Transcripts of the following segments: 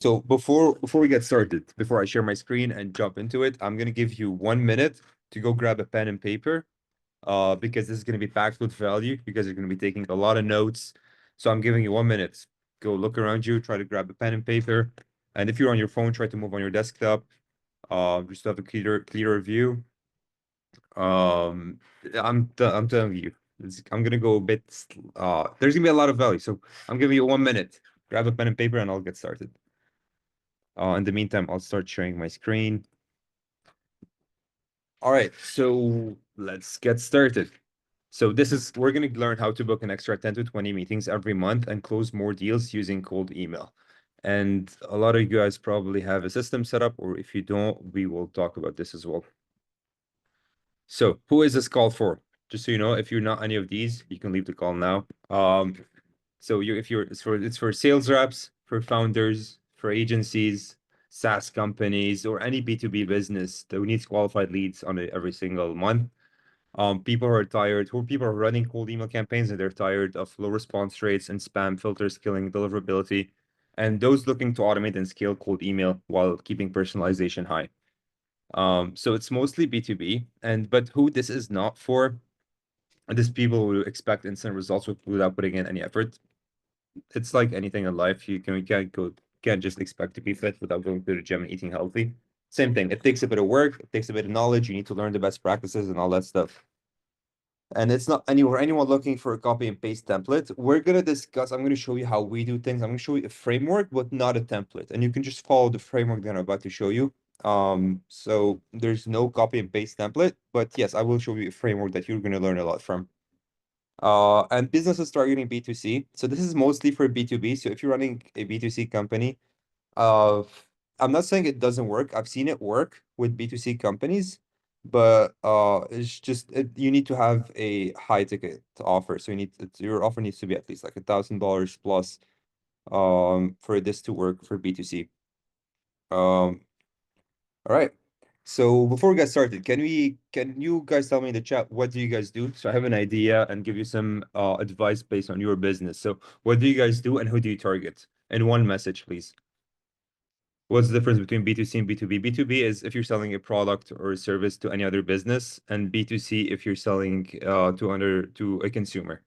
So before we get started, before I share my screen and jump into it, I'm gonna give you 1 minute to go grab a pen and paper, because this is gonna be packed with value. You guys are gonna be taking a lot of notes. So I'm giving you 1 minute. Go look around you, try to grab a pen and paper. And if you're on your phone, try to move on your desktop. Just to have a clearer view. Um, I'm telling you, I'm gonna go a bit. There's gonna be a lot of value. So I'm giving you 1 minute. Grab a pen and paper, and I'll get started. In the meantime, I'll start sharing my screen. All right, so let's get started. So we're going to learn how to book an extra 10 to 20 meetings every month and close more deals using cold email. And a lot of you guys probably have a system set up, or if you don't, we will talk about this as well. So who is this call for? Just so you know, if you're not any of these, you can leave the call now. So if you're it's for sales reps, for founders, for agencies, SaaS companies, or any B2B business that needs qualified leads on it every single month. People who are tired, who people are running cold email campaigns and they're tired of low response rates and spam filters killing deliverability, and those looking to automate and scale cold email while keeping personalization high. So it's mostly B2B, but who this is not for, and this people who expect instant results without putting in any effort. It's like anything in life. Can't just expect to be fit without going to the gym and eating healthy. Same thing. It takes a bit of work, it takes a bit of knowledge. You need to learn the best practices and all that stuff. And it's not anyone looking for a copy and paste template. I'm gonna show you how we do things. I'm gonna show you a framework, but not a template. And you can just follow the framework that I'm about to show you. So there's no copy and paste template, but yes, I will show you a framework that you're gonna learn a lot from. And businesses targeting B2C. So this is mostly for B2B. So if you're running a B2C company, uh, I'm not saying it doesn't work. I've seen it work with B2C companies, but you need to have a high ticket to offer. So your offer needs to be at least like $1,000 plus for this to work for B2C. Um, all right. So before we get started, can you guys tell me in the chat what do you guys do? So I have an idea and give you some advice based on your business. So what do you guys do and who do you target? In one message, please. What's the difference between B2C and B2B? B2B is if you're selling a product or a service to any other business, and B2C if you're selling to a consumer.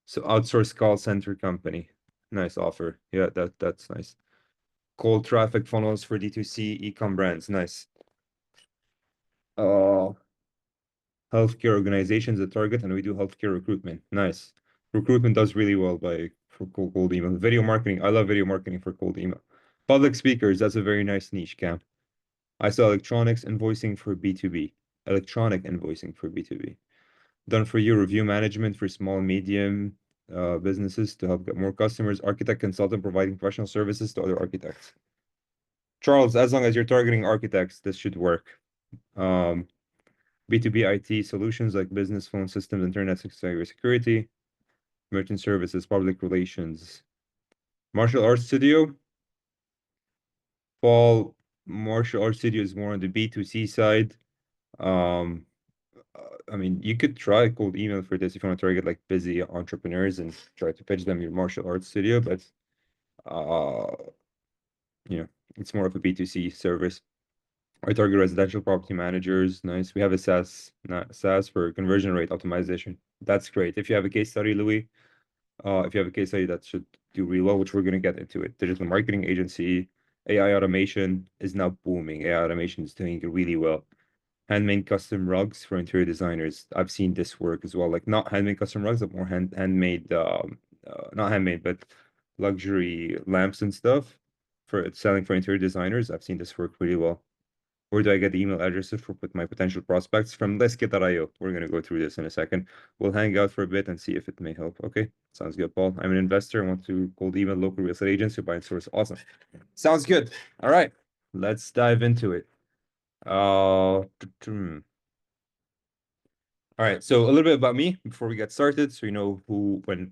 So outsource call center company. Nice offer. Yeah, that's nice. Cold traffic funnels for D2C e-com brands. Nice. Uh, Healthcare organizations a target, and we do healthcare recruitment. Nice. Recruitment does really well for cold email. Video marketing. I love video marketing for cold email. Public speakers. That's a very nice niche, Cam. I saw electronics invoicing for B2B. Electronic invoicing for B2B. Done for you, review management for small, medium businesses to help get more customers. Architect consultant providing professional services to other architects. Charles, as long as you're targeting architects, this should work. B2B IT solutions like business phone systems, internet security, merchant services, public relations. Martial arts studio. Paul, martial arts studio is more on the B2C side. Um, I mean, you could try cold email for this if you want to target like busy entrepreneurs and try to pitch them your martial arts studio, but uh, it's more of a B2C service. I target residential property managers. Nice. We have a SaaS for conversion rate optimization. That's great. If you have a case study, Louis, if you have a case study that should do really well, which we're going to get into it. Digital marketing agency, AI automation is now booming. AI automation is doing really well. Handmade custom rugs for interior designers. I've seen this work as well. Like not handmade custom rugs, but more handmade, not handmade, but luxury lamps and stuff for selling for interior designers. I've seen this work really well. Where do I get the email addresses for my potential prospects? From Let's.io. We're going to go through this in a second. We'll hang out for a bit and see if it may help. Okay, sounds good, Paul. I'm an investor. I want to cold email local real estate agents to buy and source. Awesome. Sounds good. All right, let's dive into it. All right, so a little bit about me before we get started, so you know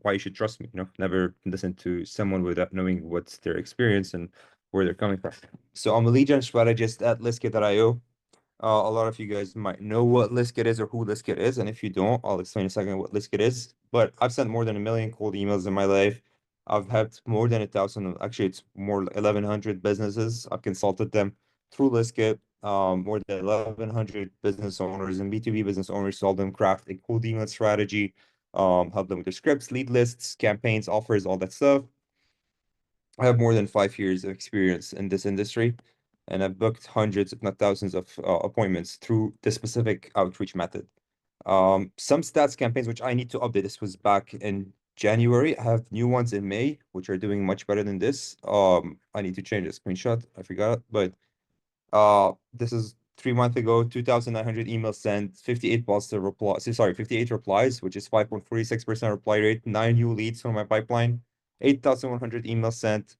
why you should trust me. Never listen to someone without knowing what's their experience and where they're coming from. So I'm a lead gen strategist at Listkit.io. A lot of you guys might know what Listkit is or who Listkit is, and if you don't, I'll explain in a second what Listkit is. But I've sent more than 1 million cold emails in my life. I've had more than 1,000, actually it's more like 1,100 businesses. I've consulted them through Liskit. More than 1,100 business owners and B2B business owners, solve them craft a cold email strategy, help them with their scripts, lead lists, campaigns, offers, all that stuff. I have more than 5 years of experience in this industry, and I've booked hundreds, if not thousands, of appointments through this specific outreach method. Some stats campaigns, which I need to update. This was back in January. I have new ones in May, which are doing much better than this. I need to change the screenshot. I forgot, but this is 3 months ago. 2,900 emails sent, 58 positive replies. Sorry, 58 replies, which is 5.46% reply rate. 9 new leads from my pipeline. 8,100 emails sent.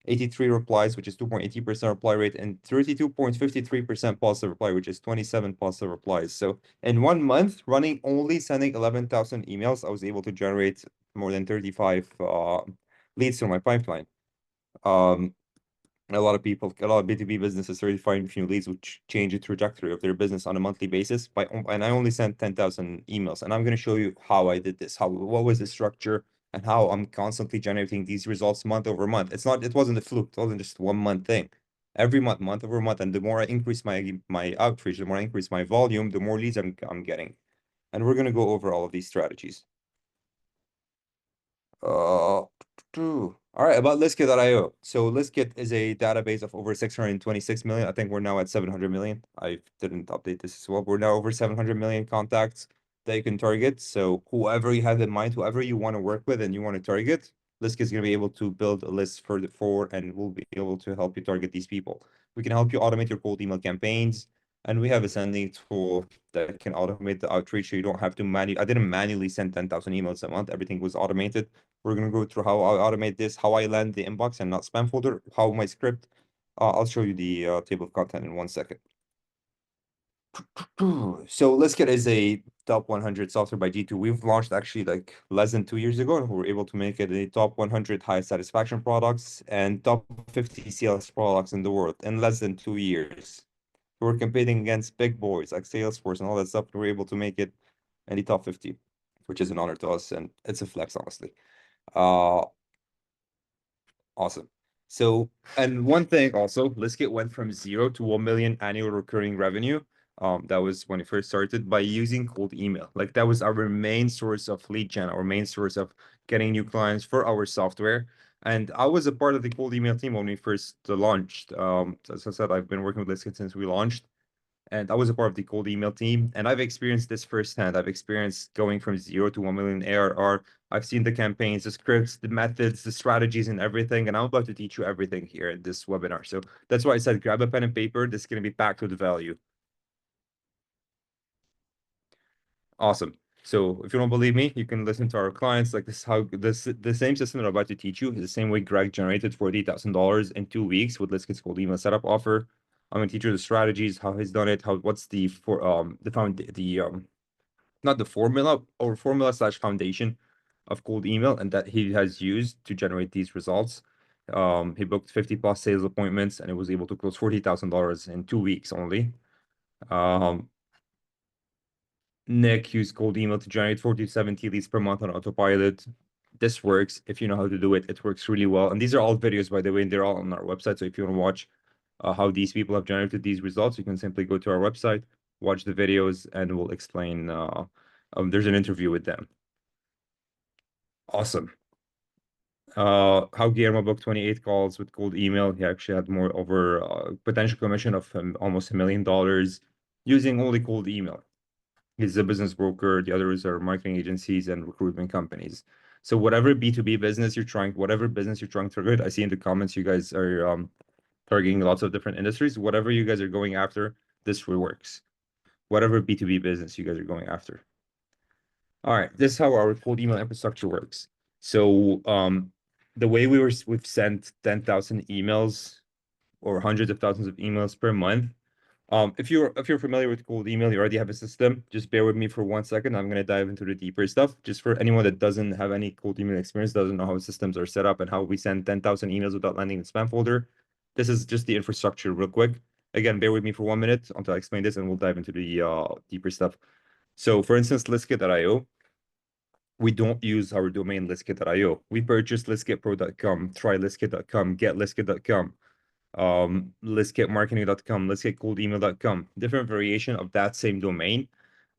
83 replies, which is 2.80% reply rate, and 32.53% positive reply, which is 27 positive replies. So in 1 month, running only sending 11,000 emails, I was able to generate more than 35 leads from my pipeline. Um, a lot of people, a lot of B2B businesses certifying new leads, which change the trajectory of their business on a monthly basis. And I only sent 10,000 emails. And I'm going to show you how I did this, what was the structure, and how I'm constantly generating these results month over month. It wasn't a fluke. It wasn't just 1 month thing. Every month, month over month. And the more I increase my outreach, the more I increase my volume, the more leads I'm getting. And we're going to go over all of these strategies. Uh, all right, about Liskit.io. So Liskit is a database of over 626 million. I think we're now at 700 million. I didn't update this as well. We're now over 700 million contacts that you can target. So whoever you have in mind, whoever you want to work with and you want to target, Liskit is going to be able to build a list for and we'll be able to help you target these people. We can help you automate your cold email campaigns. And we have a sending tool that can automate the outreach so you don't have to I didn't manually send 10,000 emails a month. Everything was automated. We're going to go through how I automate this, how I land the inbox and not spam folder, how my script. I'll show you the table of content in 1 second. So Liskit is a top 100 software by G2. We've launched actually like less than 2 years ago, and we were able to make it a top 100 high satisfaction products and top 50 sales products in the world in less than 2 years. We're competing against big boys like Salesforce and all that stuff. We're able to make it in the top 50, which is an honor to us, and it's a flex, honestly. Uh, Awesome. So, and one thing also, Liskit went from 0 to 1 million annual recurring revenue. That was when it first started by using cold email. Like that was our main source of lead gen, our main source of getting new clients for our software. And I was a part of the cold email team when we first launched. As I said, I've been working with Liskit since we launched, and I was a part of the cold email team, and I've experienced this firsthand. I've experienced going from 0 to 1 million ARR. I've seen the campaigns, the scripts, the methods, the strategies, and everything. And I'm about to teach you everything here in this webinar. So that's why I said grab a pen and paper. This is going to be packed with value. Awesome. So if you don't believe me, you can listen to our clients. Like this is how the same system that I'm about to teach you is the same way Greg generated $48,000 in 2 weeks with Let's Get Cold Email Setup offer. I'm gonna teach you the strategies, how he's done it, what's the not the formula or formula/foundation of cold email and that he has used to generate these results. He booked 50 plus sales appointments and it was able to close $40,000 in 2 weeks only. Nick used cold email to generate 40 to 70 leads per month on autopilot. This works if you know how to do it. It works really well. And these are all videos, by the way, and they're all on our website. So if you want to watch how these people have generated these results, you can simply go to our website, watch the videos, and we'll explain. There's an interview with them. Awesome. How Guillermo booked 28 calls with cold email. He actually had more over potential commission of almost $1 million using only cold email. He's a business broker. The others are marketing agencies and recruitment companies. So whatever B2B business you're trying, whatever business you're trying to target, I see in the comments you guys are targeting lots of different industries. Whatever you guys are going after, this works. Whatever B2B business you guys are going after. All right, this is how our cold email infrastructure works. So the way we've sent 10,000 emails or hundreds of thousands of emails per month. If you're familiar with cold email, you already have a system. Just bear with me for 1 second. I'm gonna dive into the deeper stuff. Just for anyone that doesn't have any cold email experience, doesn't know how systems are set up and how we send 10,000 emails without landing in spam folder. This is just the infrastructure real quick. Again, bear with me for 1 minute until I explain this and we'll dive into the deeper stuff. So for instance, Liskit.io. We don't use our domain listkit.io. We purchase listkitpro.com, try listkit.com, get listkit.com, listkitmarketing.com, listkitcoldemail.com, different variation of that same domain.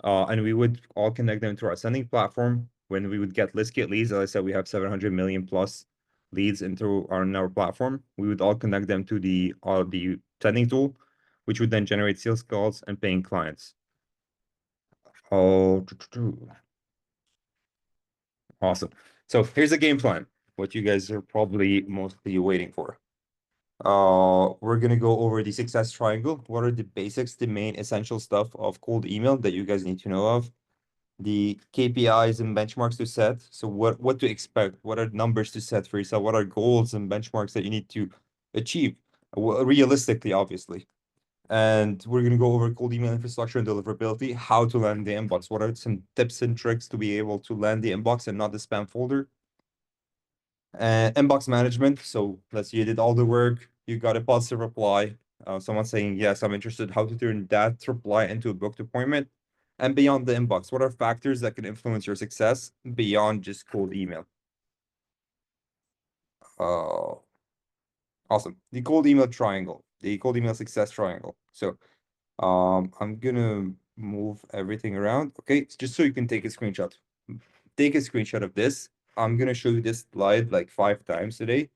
And we would all connect them to our sending platform. When we would get listkit leads, as I said, we have 700 million plus leads into our platform. We would all connect them to the sending tool, which would then generate sales calls and paying clients. Oh, awesome. So here's the game plan, what you guys are probably mostly waiting for. We're gonna go over the success triangle. What are the basics, the main essential stuff of cold email that you guys need to know of? The KPIs and benchmarks to set. So what to expect? What are numbers to set for yourself? What are goals and benchmarks that you need to achieve? Realistically, obviously. And we're gonna go over cold email infrastructure and deliverability, how to land the inbox. What are some tips and tricks to be able to land the inbox and not the spam folder? Inbox management. So let's say you did all the work, you got a positive reply, someone saying, yes, I'm interested, how to turn that reply into a booked appointment. And beyond the inbox, what are factors that can influence your success beyond just cold email? Uh, awesome. The cold email triangle, the cold email success triangle. So I'm gonna move everything around. Okay, just so you can take a screenshot. Take a screenshot of this. I'm gonna show you this slide like 5 times today,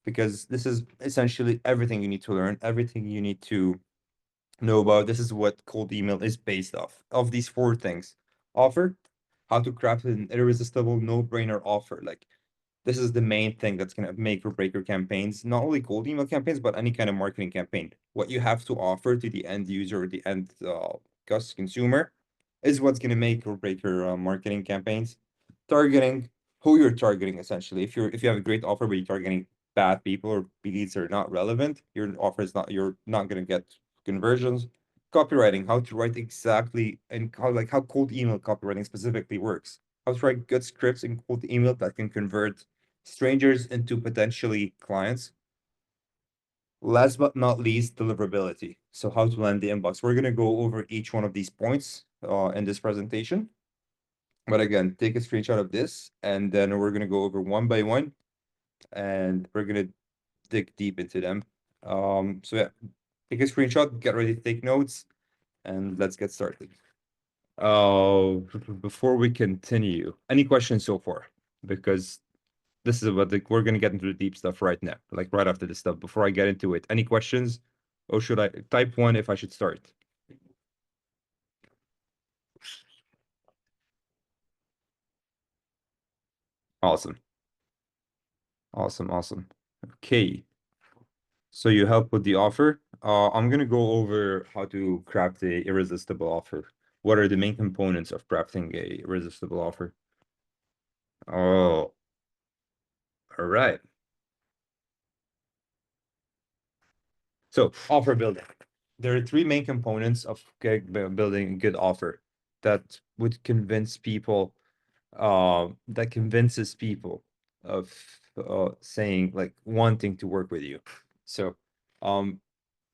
because this is essentially everything you need to learn, everything you need to know about. This is what cold email is based off of these 4 things. Offer, how to craft an irresistible no-brainer offer. Like this is the main thing that's gonna make or break your campaigns, not only cold email campaigns, but any kind of marketing campaign. What you have to offer to the end user or the end consumer is what's gonna make or break your marketing campaigns. Targeting, who you're targeting essentially. If you have a great offer but you're targeting bad people or leads that are not relevant, your offer is not you're not gonna get conversions. Copywriting, how to write exactly and how cold email copywriting specifically works. How to write good scripts in cold email that can convert strangers into potentially clients. Last but not least, deliverability. So how to land the inbox. We're gonna go over each one of these points in this presentation. But again, take a screenshot of this, and then we're gonna go over one by one, and we're gonna dig deep into them. So yeah, take a screenshot, get ready to take notes, and let's get started. Before we continue, any questions so far? Because this is what we're gonna get into the deep stuff right now, like right after this stuff. Before I get into it, any questions? Or should I type 1 if I should start? Awesome. Awesome, awesome. Okay. So you help with the offer. I'm gonna go over how to craft a irresistible offer. What are the main components of crafting a irresistible offer? Oh, all right. So offer building. There are 3 main components of building a good offer that would convince people, that convinces people of saying like wanting to work with you. So, um,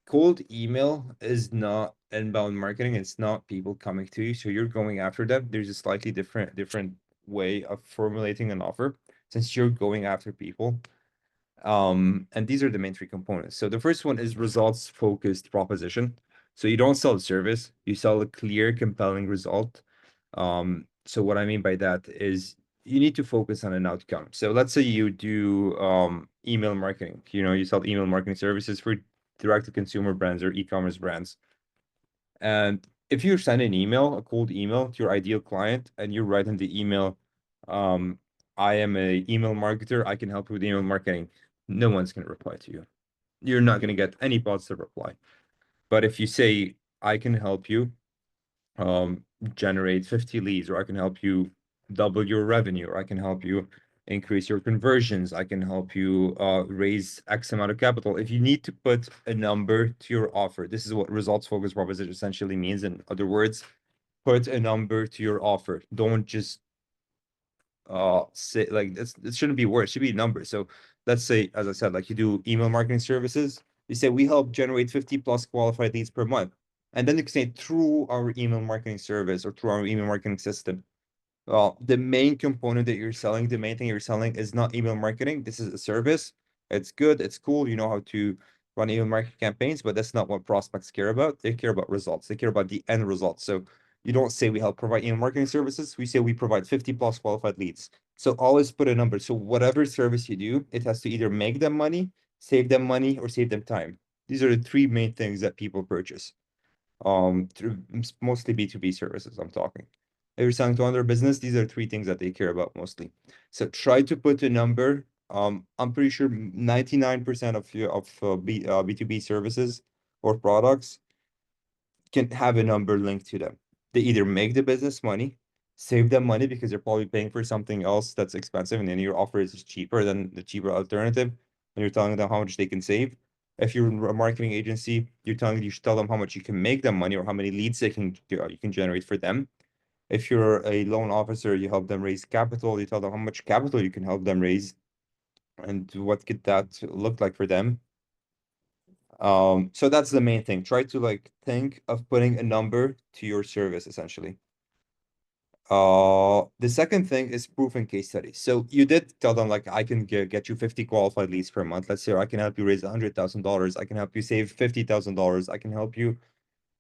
cold email is not inbound marketing. It's not people coming to you. So you're going after them. There's a slightly different way of formulating an offer since you're going after people. And these are the main 3 components. So the first one is results focused proposition. So you don't sell a service, you sell a clear, compelling result. So what I mean by that is you need to focus on an outcome. So let's say you do email marketing, you sell email marketing services for direct to consumer brands or e-commerce brands. And if you send an email, a cold email to your ideal client, and you write in the email, I am a email marketer, I can help you with email marketing, no one's going to reply to you. You're not going to get any positive reply. But if you say, I can help you generate 50 leads, or I can help you double your revenue, or I can help you increase your conversions, I can help you raise X amount of capital. If you need to put a number to your offer, this is what results focused proposition essentially means. In other words, put a number to your offer. Don't just say like it shouldn't be words, it should be numbers. So let's say, as I said, like you do email marketing services, you say we help generate 50 plus qualified leads per month. And then you can say through our email marketing service or through our email marketing system. Well, the main component that you're selling, the main thing you're selling is not email marketing. This is a service. It's good, it's cool. You know how to run email marketing campaigns, but that's not what prospects care about. They care about results. They care about the end result. So you don't say we help provide email marketing services. We say we provide 50 plus qualified leads. So always put a number. So whatever service you do, it has to either make them money, save them money, or save them time. These are the three main things that people purchase through mostly B2B services I'm talking. If you're selling to another business, these are three things that they care about mostly. So try to put a number. I'm pretty sure 99% of your B2B services or products can have a number linked to them. They either make the business money, save them money because they're probably paying for something else that's expensive, and then your offer is cheaper than the cheaper alternative, and you're telling them how much they can save. If you're a marketing agency, you should tell them how much you can make them money or how many leads you can generate for them. If you're a loan officer, you help them raise capital, you tell them how much capital you can help them raise and what could that look like for them. So that's the main thing. Try to like think of putting a number to your service essentially. The second thing is proof and case studies. So you did tell them like I can get you 50 qualified leads per month. Let's say I can help you raise $100,000. I can help you save $50,000. I can help you.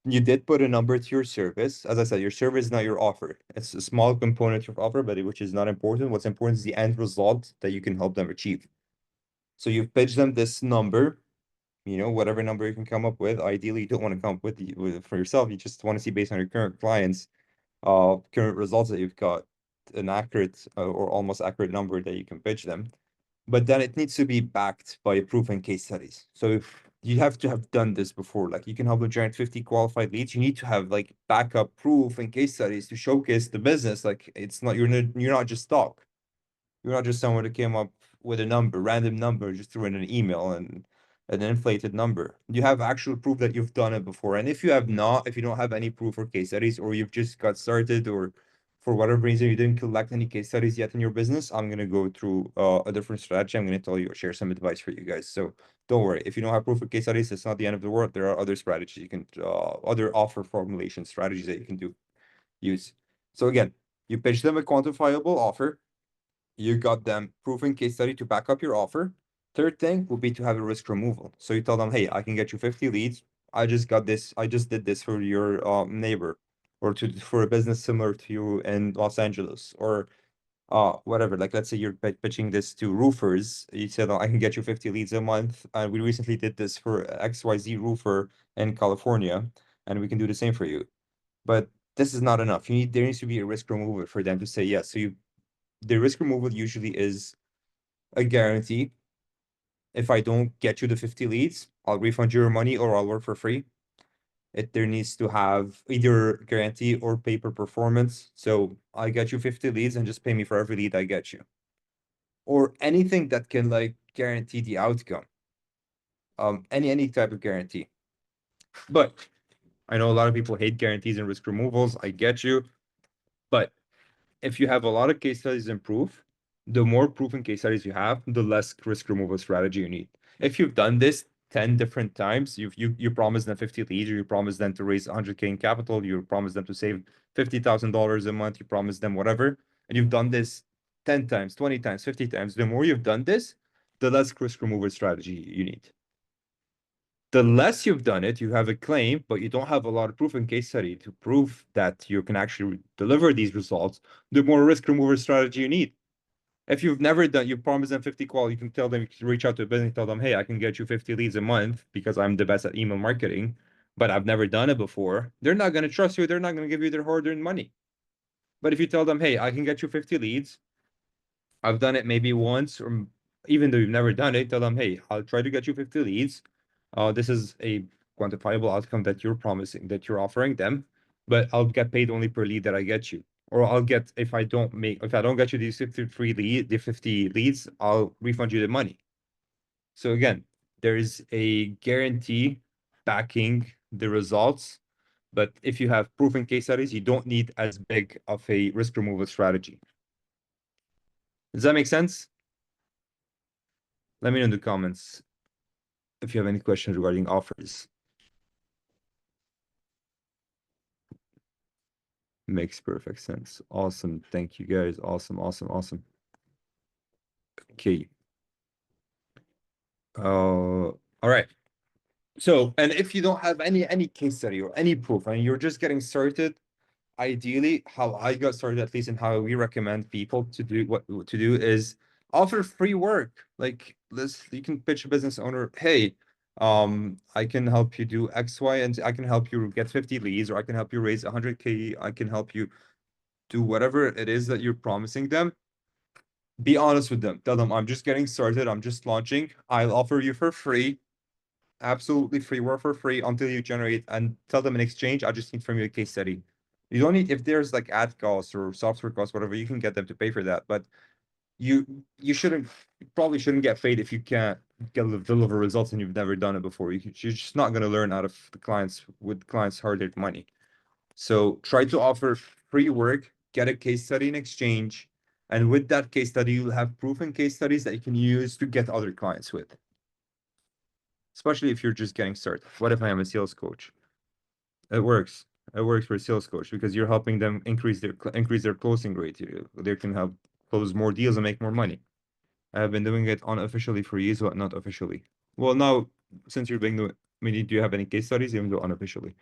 You did put a number to your service. As I said, your service is not your offer. It's a small component of your offer, but which is not important. What's important is the end result that you can help them achieve. So you've pitched them this number, whatever number you can come up with. Ideally, you don't want to come up with for yourself. You just want to see based on your current clients current results that you've got an accurate or almost accurate number that you can pitch them. But then it needs to be backed by proven case studies. So if you have to have done this before, like you can help them generate 50 qualified leads, you need to have like backup proof and case studies to showcase the business. Like it's not you're not just stock. You're not just someone who came up with a number, random number, just threw in an email and an inflated number. You have actual proof that you've done it before. And if you have not, if you don't have any proof or case studies, or you've just got started, or for whatever reason you didn't collect any case studies yet in your business, I'm gonna go through a different strategy. I'm gonna tell you or share some advice for you guys. So don't worry. If you don't have proof of case studies, it's not the end of the world. There are other strategies you can, other offer formulation strategies that you can use. So again, you pitch them a quantifiable offer. You got them proven case study to back up your offer. Third thing would be to have a risk removal. So you tell them, hey, I can get you 50 leads. I just got this. I just did this for your neighbor or for a business similar to you in Los Angeles or whatever. Like let's say you're pitching this to roofers. You said, I can get you 50 leads a month. And we recently did this for XYZ roofer in California, and we can do the same for you. But this is not enough. There needs to be a risk removal for them to say yes. So the risk removal usually is a guarantee. If I don't get you the 50 leads, I'll refund you your money or I'll work for free. There needs to have either guarantee or paper performance. So I get you 50 leads and just pay me for every lead I get you. Or anything that can like guarantee the outcome. Any type of guarantee. But I know a lot of people hate guarantees and risk removals. I get you. But if you have a lot of case studies and proof, the more proven case studies you have, the less risk removal strategy you need. If you've done this 10 different times, you promise them 50 leads, or you promise them to raise 100K in capital, you promise them to save $50,000 a month, you promise them whatever, and you've done this 10 times, 20 times, 50 times, the more you've done this, the less risk removal strategy you need. The less you've done it, you have a claim, but you don't have a lot of proof and case study to prove that you can actually deliver these results, the more risk remover strategy you need. If you've never done, you promise them 50 call, you can tell them, you can reach out to a business, tell them, hey, I can get you 50 leads a month because I'm the best at email marketing, but I've never done it before. They're not going to trust you. They're not going to give you their hard-earned money. But if you tell them, hey, I can get you 50 leads, I've done it maybe once, or even though you've never done it, tell them, hey, I'll try to get you 50 leads. This is a quantifiable outcome that you're promising, that you're offering them, but I'll get paid only per lead that I get you. Or I'll get, if I don't get you these 50 leads, I'll refund you the money. So again, there is a guarantee backing the results, but if you have proven case studies, you don't need as big of a risk removal strategy. Does that make sense? Let me know in the comments if you have any questions regarding offers. Makes perfect sense. Awesome. Thank you guys. Awesome, awesome, awesome. Okay. All right. So, and if you don't have any case study or any proof, and you're just getting started, ideally, how I got started, at least, and how we recommend people to do what to do is offer free work. Like, you can pitch a business owner, hey, I can help you do X, Y, and I can help you get 50 leads, or I can help you raise 100K. I can help you do whatever it is that you're promising them. Be honest with them. Tell them, I'm just getting started. I'm just launching. I'll offer you for free, absolutely free, work for free until you generate, and tell them in exchange, I just need from you a case study. You don't need, if there's like ad costs or software costs, whatever, you can get them to pay for that. But you you probably shouldn't get paid if you can't deliver results and you've never done it before. You're just not going to learn out of the clients with clients' hard-earned money. So try to offer free work, get a case study in exchange, and with that case study, you'll have proven case studies that you can use to get other clients with, especially if you're just getting started. What if I am a sales coach? It works. It works for a sales coach because you're helping them increase their closing rate. They can help close more deals and make more money. I have been doing it unofficially for years, but not officially. Well, now, since you're being the, I mean, do you have any case studies, even though unofficially?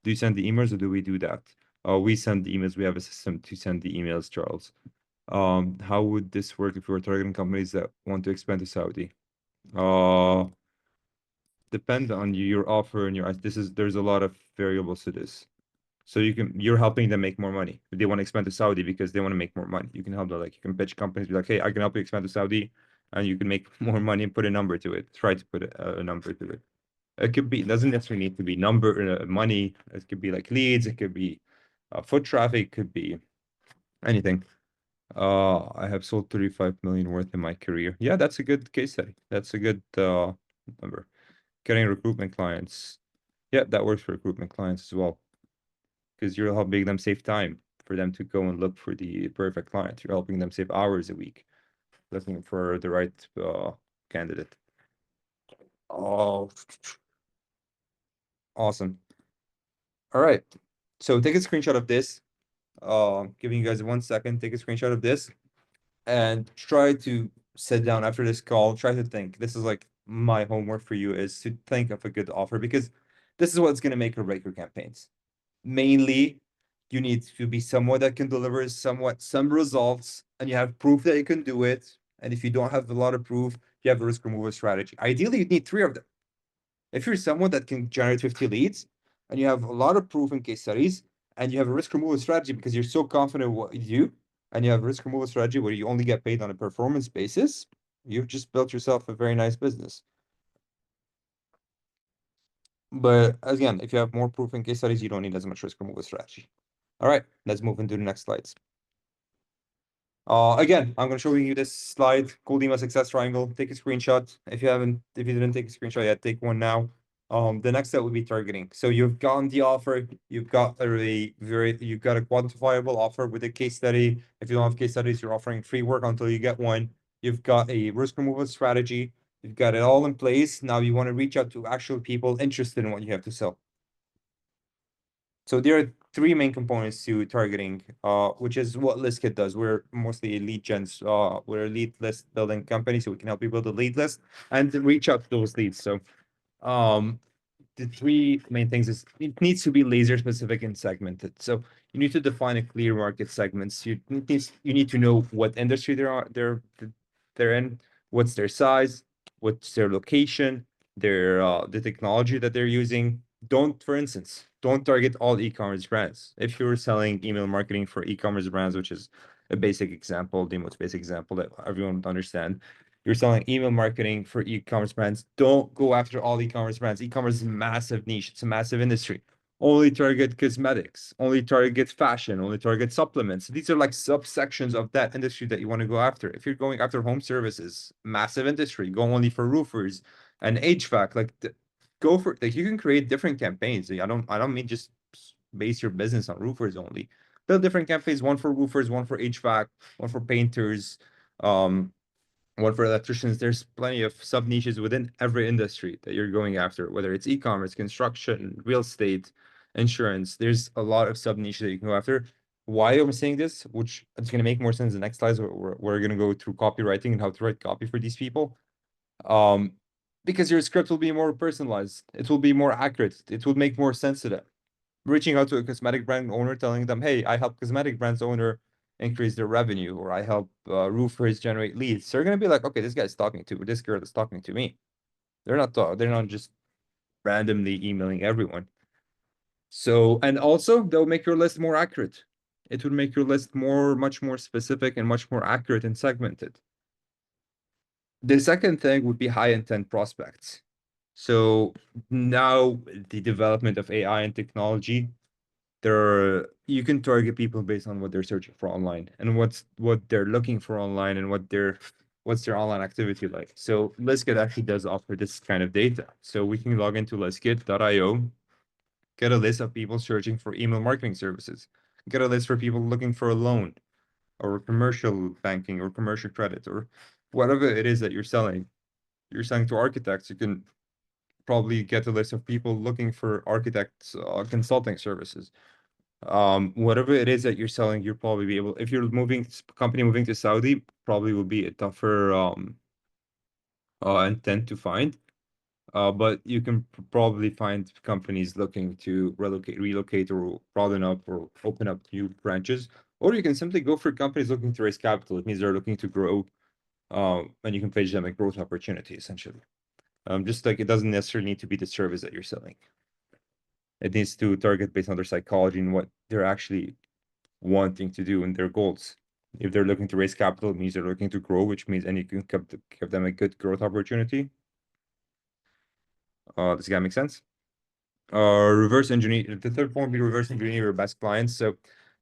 Do you send the emails or do we do that? We send the emails. We have a system to send the emails, Charles. How would this work if we were targeting companies that want to expand to Saudi? Uh, depend on you, your offer and your, there's a lot of variables to this. So you're helping them make more money. They want to expand to Saudi because they want to make more money. You can help them, like, you can pitch companies, be like, hey, I can help you expand to Saudi, and you can make more money and put a number to it. Try to put a number to it. It could be, it doesn't necessarily need to be money. It could be like leads. It could be foot traffic. It could be anything. I have sold 35 million worth in my career. Yeah, that's a good case study. That's a good number. Getting recruitment clients. Yeah, that works for recruitment clients as well, because you're helping them save time for them to go and look for the perfect client. You're helping them save hours a week looking for the right candidate. Oh, awesome. All right. So take a screenshot of this. Giving you guys 1 second, take a screenshot of this and try to sit down after this call. Try to think. This is like my homework for you, is to think of a good offer, because this is what's going to make or break your campaigns. Mainly, you need to be someone that can deliver some results, and you have proof that you can do it. And if you don't have a lot of proof, you have a risk removal strategy. Ideally, you need 3 of them. If you're someone that can generate 50 leads and you have a lot of proof and case studies, and you have a risk removal strategy because you're so confident in what you do, and you have a risk removal strategy where you only get paid on a performance basis, you've just built yourself a very nice business. But again, if you have more proof and case studies, you don't need as much risk removal strategy. All right, let's move into the next slides. Again, I'm going to show you this slide, cold email success triangle. Take a screenshot. If you didn't take a screenshot yet, take one now. The next step would be targeting. So you've gotten the offer, you've got you've got a quantifiable offer with a case study. If you don't have case studies, you're offering free work until you get one. You've got a risk removal strategy. You've got it all in place. Now you want to reach out to actual people interested in what you have to sell. So there are 3 main components to targeting, which is what ListKit does. We're mostly a lead gens. We're a lead list building company, so we can help you build a lead list and reach out to those leads. So, the 3 main things is it needs to be laser specific and segmented. So you need to define a clear market segments. You need to know what industry they're in, what's their size, what's their location, the technology that they're using. For instance, don't target all e-commerce brands. If you're selling email marketing for e-commerce brands, which is a basic example, the most basic example that everyone would understand, you're selling email marketing for e-commerce brands, don't go after all e-commerce brands. E-commerce is a massive niche. It's a massive industry. Only target cosmetics, only target fashion, only target supplements. These are like subsections of that industry that you want to go after. If you're going after home services, massive industry, go only for roofers and HVAC. Go for, like, you can create different campaigns. I don't mean just base your business on roofers only. Build different campaigns, one for roofers, one for HVAC, one for painters, one for electricians. There's plenty of sub niches within every industry that you're going after, whether it's e-commerce, construction, real estate, insurance. There's a lot of sub niches that you can go after. Why I'm saying this, which it's going to make more sense in the next slides, we're going to go through copywriting and how to write copy for these people. Um, because your script will be more personalized. It will be more accurate. It will make more sense to them. Reaching out to a cosmetic brand owner, telling them, hey, I help cosmetic brands owner increase their revenue, or I help roofers generate leads. So they're going to be like, okay, this guy's talking to, or this girl is talking to me. They're not just randomly emailing everyone. So, and also they'll make your list more accurate. It would make your list much more specific and much more accurate and segmented. The second thing would be high intent prospects. So now the development of AI and technology, you can target people based on what they're searching for online and what they're looking for online and what's their online activity like. So Listgit actually does offer this kind of data. So we can log into listgit.io, get a list of people searching for email marketing services, get a list for people looking for a loan or commercial banking or commercial credit or whatever it is that you're selling. You're selling to architects, you can probably get a list of people looking for architects consulting services. Whatever it is that you're selling, you'll probably be able, if you're company moving to Saudi, probably will be a tougher intent to find. But you can probably find companies looking to relocate, or broaden up, or open up new branches. Or you can simply go for companies looking to raise capital. It means they're looking to grow, and you can pitch them a growth opportunity, essentially. Just like it doesn't necessarily need to be the service that you're selling. It needs to target based on their psychology and what they're actually wanting to do and their goals. If they're looking to raise capital, it means they're looking to grow, which means and you can give them a good growth opportunity. Does that make sense? Reverse engineer. The third point would be reverse engineer your best clients. So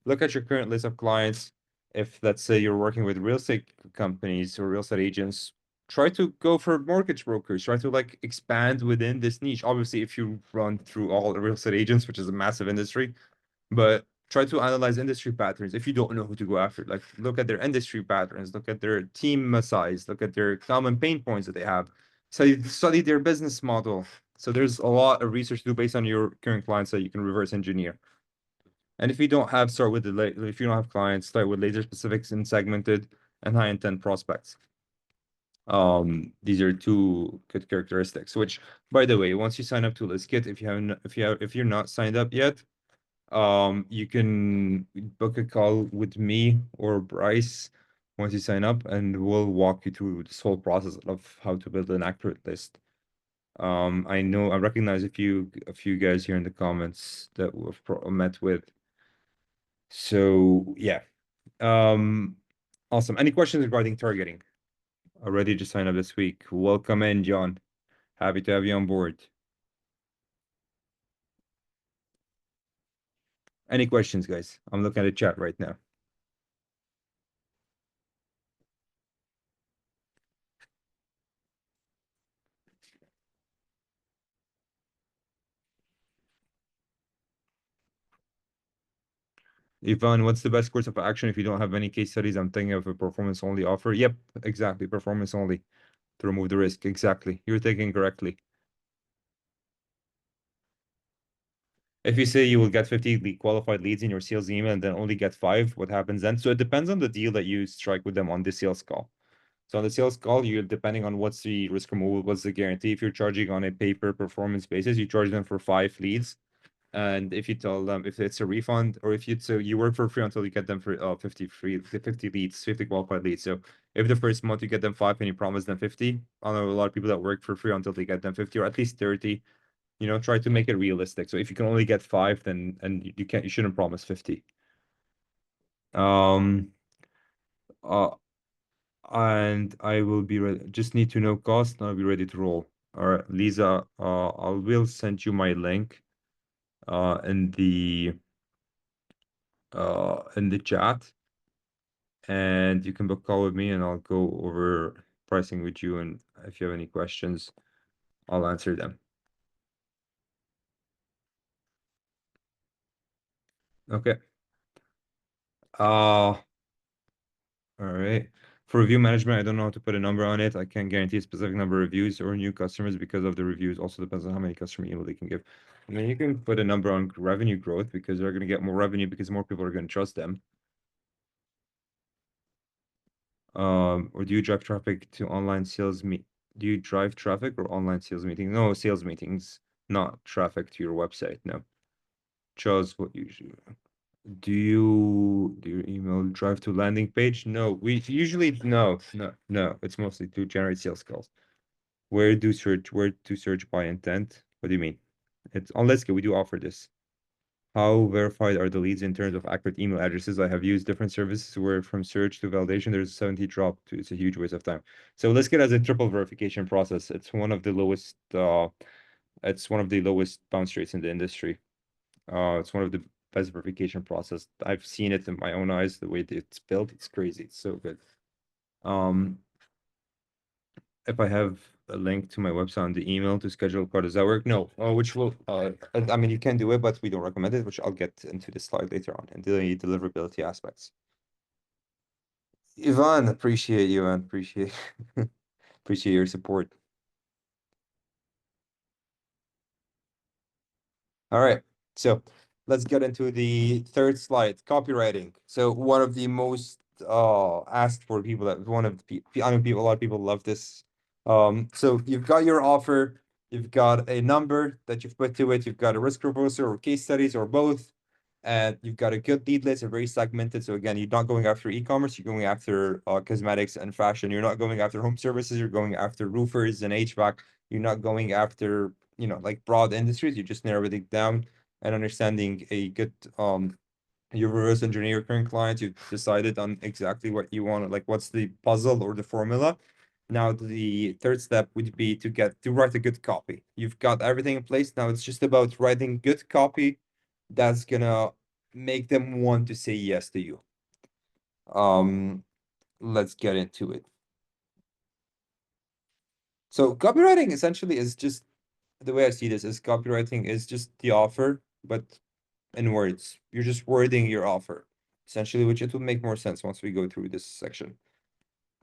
look at your current list of clients. If let's say you're working with real estate companies or real estate agents, try to go for mortgage brokers. Try to like expand within this niche. Obviously, if you run through all the real estate agents, which is a massive industry, but try to analyze industry patterns if you don't know who to go after. Like look at their industry patterns, look at their team size, look at their common pain points that they have. So you study their business model. So there's a lot of research to do based on your current clients that you can reverse engineer. And if you don't have, start with if you don't have clients, start with laser specifics and segmented and high intent prospects. These are two good characteristics, which by the way, once you sign up to Listgit, if you're not signed up yet, you can book a call with me or Bryce once you sign up, and we'll walk you through this whole process of how to build an accurate list. I recognize a few guys here in the comments that we've met with. So yeah. Um, awesome. Any questions regarding targeting? Ready to sign up this week? Welcome in, John. Happy to have you on board. Any questions, guys? I'm looking at the chat right now. Ivan, what's the best course of action if you don't have any case studies? I'm thinking of a performance only offer. Yep, exactly. Performance only to remove the risk. Exactly. You're thinking correctly. If you say you will get 50 qualified leads in your sales email and then only get 5, what happens then? So it depends on the deal that you strike with them on the sales call. So on the sales call, you're depending on what's the risk removal, what's the guarantee. If you're charging on a pay-per performance basis, you charge them for 5 leads. And if you tell them if it's a refund, or if you work for free until you get them for 50 leads, 50 qualified leads. So if the first month you get them 5 and you promise them 50, I know a lot of people that work for free until they get them 50 or at least 30. Try to make it realistic. So if you can only get 5, then and you shouldn't promise 50. Um uh and I will be ready. Just need to know cost, and I'll be ready to roll. All right, Lisa, I will send you my link in the chat, and you can book a call with me and I'll go over pricing with you, and if you have any questions, I'll answer them. Okay. All right. For review management, I don't know how to put a number on it. I can't guarantee a specific number of reviews or new customers because of the reviews. Also depends on how many customer email they can give. I mean, you can put a number on revenue growth because they're going to get more revenue because more people are going to trust them. Or do you drive traffic to online sales meet? Do you drive traffic or online sales meetings? No, sales meetings, not traffic to your website. No. Just what usually. Do your email drive to landing page? No, we usually no. It's mostly to generate sales calls. Where to search by intent? What do you mean? It's on Let's Go, we do offer this. How verified are the leads in terms of accurate email addresses? I have used different services where from search to validation, there's a 70 drop to it's a huge waste of time. So Let's Get as a triple verification process. It's one of the lowest bounce rates in the industry. It's one of the best verification process. I've seen it in my own eyes, the way that it's built, it's crazy. It's so good. Um, if I have a link to my website on the email to schedule a call, does that work? No, which will, I mean, you can do it, but we don't recommend it, which I'll get into the slide later on, and the deliverability aspects. Ivan, appreciate you, and appreciate your support. All right, so let's get into the third slide, copywriting. So one of the most asked for people that one of the I know people a lot of people love this. So you've got your offer, you've got a number that you've put to it, you've got a risk proposal or case studies or both, and you've got a good lead list, and very segmented. So again, you're not going after e-commerce, you're going after cosmetics and fashion. You're not going after home services, you're going after roofers and HVAC. You're not going after like broad industries. You just narrow it down and understanding a good you reverse engineer your current clients. You've decided on exactly what you want, like what's the puzzle or the formula. Now the third step would be to write a good copy. You've got everything in place. Now it's just about writing good copy that's gonna make them want to say yes to you. Let's get into it. So copywriting essentially is just the way I see this is copywriting is just the offer, but in words. You're just wording your offer, essentially, which it will make more sense once we go through this section.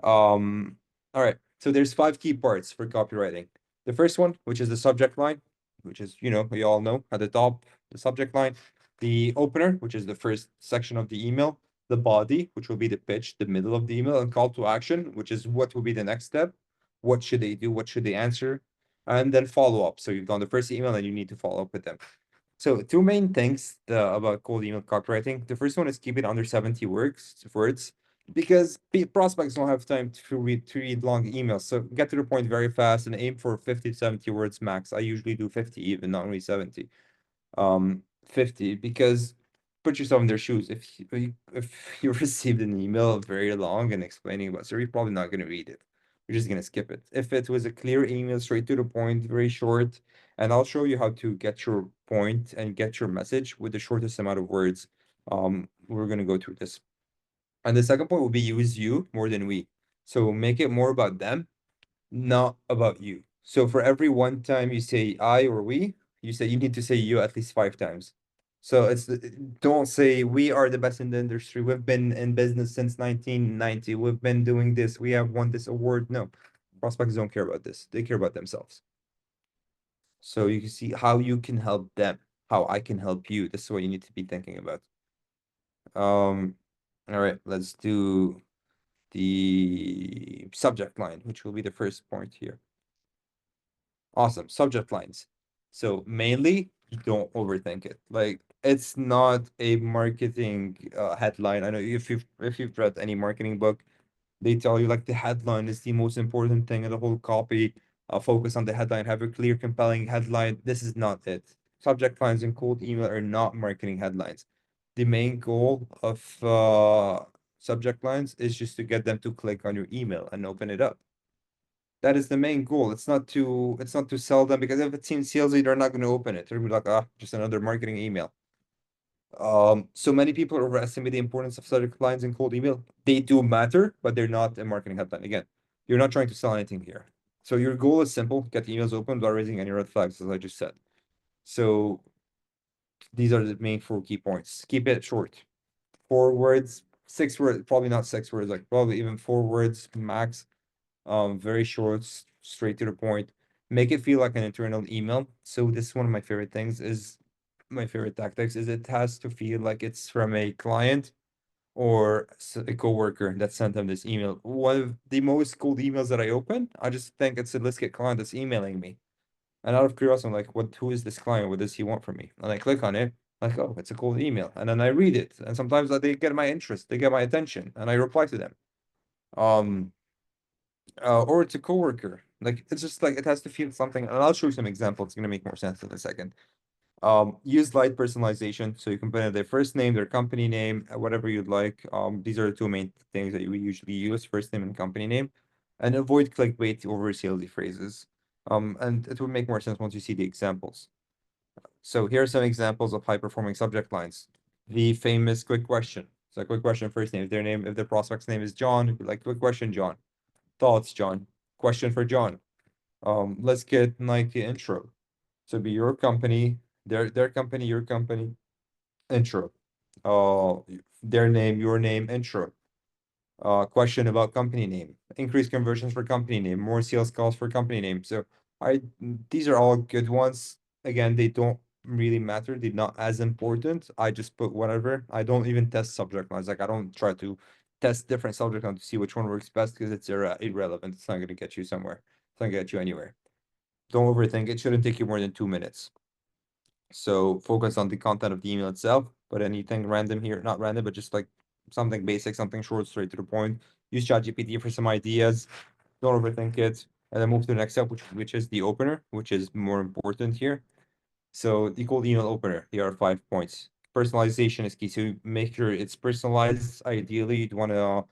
All right. So there's 5 key parts for copywriting. The first one, which is the subject line, which is, we all know at the top, the subject line, the opener, which is the first section of the email, the body, which will be the pitch, the middle of the email, and call to action, which is what will be the next step. What should they do? What should they answer? And then follow up. So you've done the first email and you need to follow up with them. So 2 main things about cold email copywriting. The first one is keep it under 70 words because prospects don't have time to read long emails. So get to the point very fast and aim for 50 to 70 words max. I usually do 50 even, not only 70. 50 because put yourself in their shoes. If you received an email very long and explaining about, so you're probably not going to read it. You're just going to skip it. If it was a clear email, straight to the point, very short, and I'll show you how to get your point and get your message with the shortest amount of words. We're going to go through this. And the second point will be use you more than we. So make it more about them, not about you. So for every one time you say I or we, you need to say you at least 5 times. So don't say we are the best in the industry. We've been in business since 1990. We've been doing this. We have won this award. No, prospects don't care about this. They care about themselves. So you can see how you can help them, how I can help you. This is what you need to be thinking about. All right, let's do the subject line, which will be the first point here. Awesome. Subject lines. So mainly don't overthink it. Like it's not a marketing headline. I know if you've read any marketing book, they tell you like the headline is the most important thing in the whole copy. Focus on the headline, have a clear, compelling headline. This is not it. Subject lines in cold email are not marketing headlines. The main goal of subject lines is just to get them to click on your email and open it up. That is the main goal. It's not to sell them because if it seems salesy, they're not going to open it. They're gonna be like, just another marketing email. So many people overestimate the importance of subject lines in cold email. They do matter, but they're not a marketing headline. Again, you're not trying to sell anything here. So your goal is simple: get the emails open without raising any red flags, as I just said. So these are the main 4 key points. Keep it short. 4 words, 6 words, probably not 6 words, like probably even 4 words max. Very short, straight to the point. Make it feel like an internal email. So this is one of my favorite things is my favorite tactics is it has to feel like it's from a client or a coworker that sent them this email. One of the most cold emails that I open, I just think it's a Liskit client that's emailing me. And out of curiosity, I'm like, who is this client? What does he want from me? And I click on it, like, oh, it's a cold email. And then I read it. And sometimes they get my interest, they get my attention, and I reply to them. Um, or it's a coworker. Like it's just like it has to feel something. And I'll show you some examples. It's gonna make more sense in a second. Use light personalization, so you can put in their first name, their company name, whatever you'd like. These are the two main things that we usually use: first name and company name, and avoid clickbait over salesy phrases. And it will make more sense once you see the examples. So here are some examples of high-performing subject lines. The famous quick question. So quick question, first name. If their prospect's name is John, like quick question, John. Thoughts, John. Question for John. Let's get Nike intro. So be your company, their company, your company, intro. Uh, their name, your name, intro. Question about company name. Increase conversions for company name, more sales calls for company name. So I these are all good ones. Again, they don't really matter. They're not as important. I just put whatever. I don't even test subject lines. Like I don't try to test different subject lines to see which one works best because it's irrelevant. It's not gonna get you somewhere. It's not gonna get you anywhere. Don't overthink. It shouldn't take you more than 2 minutes. So focus on the content of the email itself, but anything random here, not random, but just like something basic, something short, straight to the point. Use ChatGPT for some ideas. Don't overthink it. And then move to the next step, which is the opener, which is more important here. So the cold email opener, here are 5 points. Personalization is key. So make sure it's personalized. Ideally, you'd want to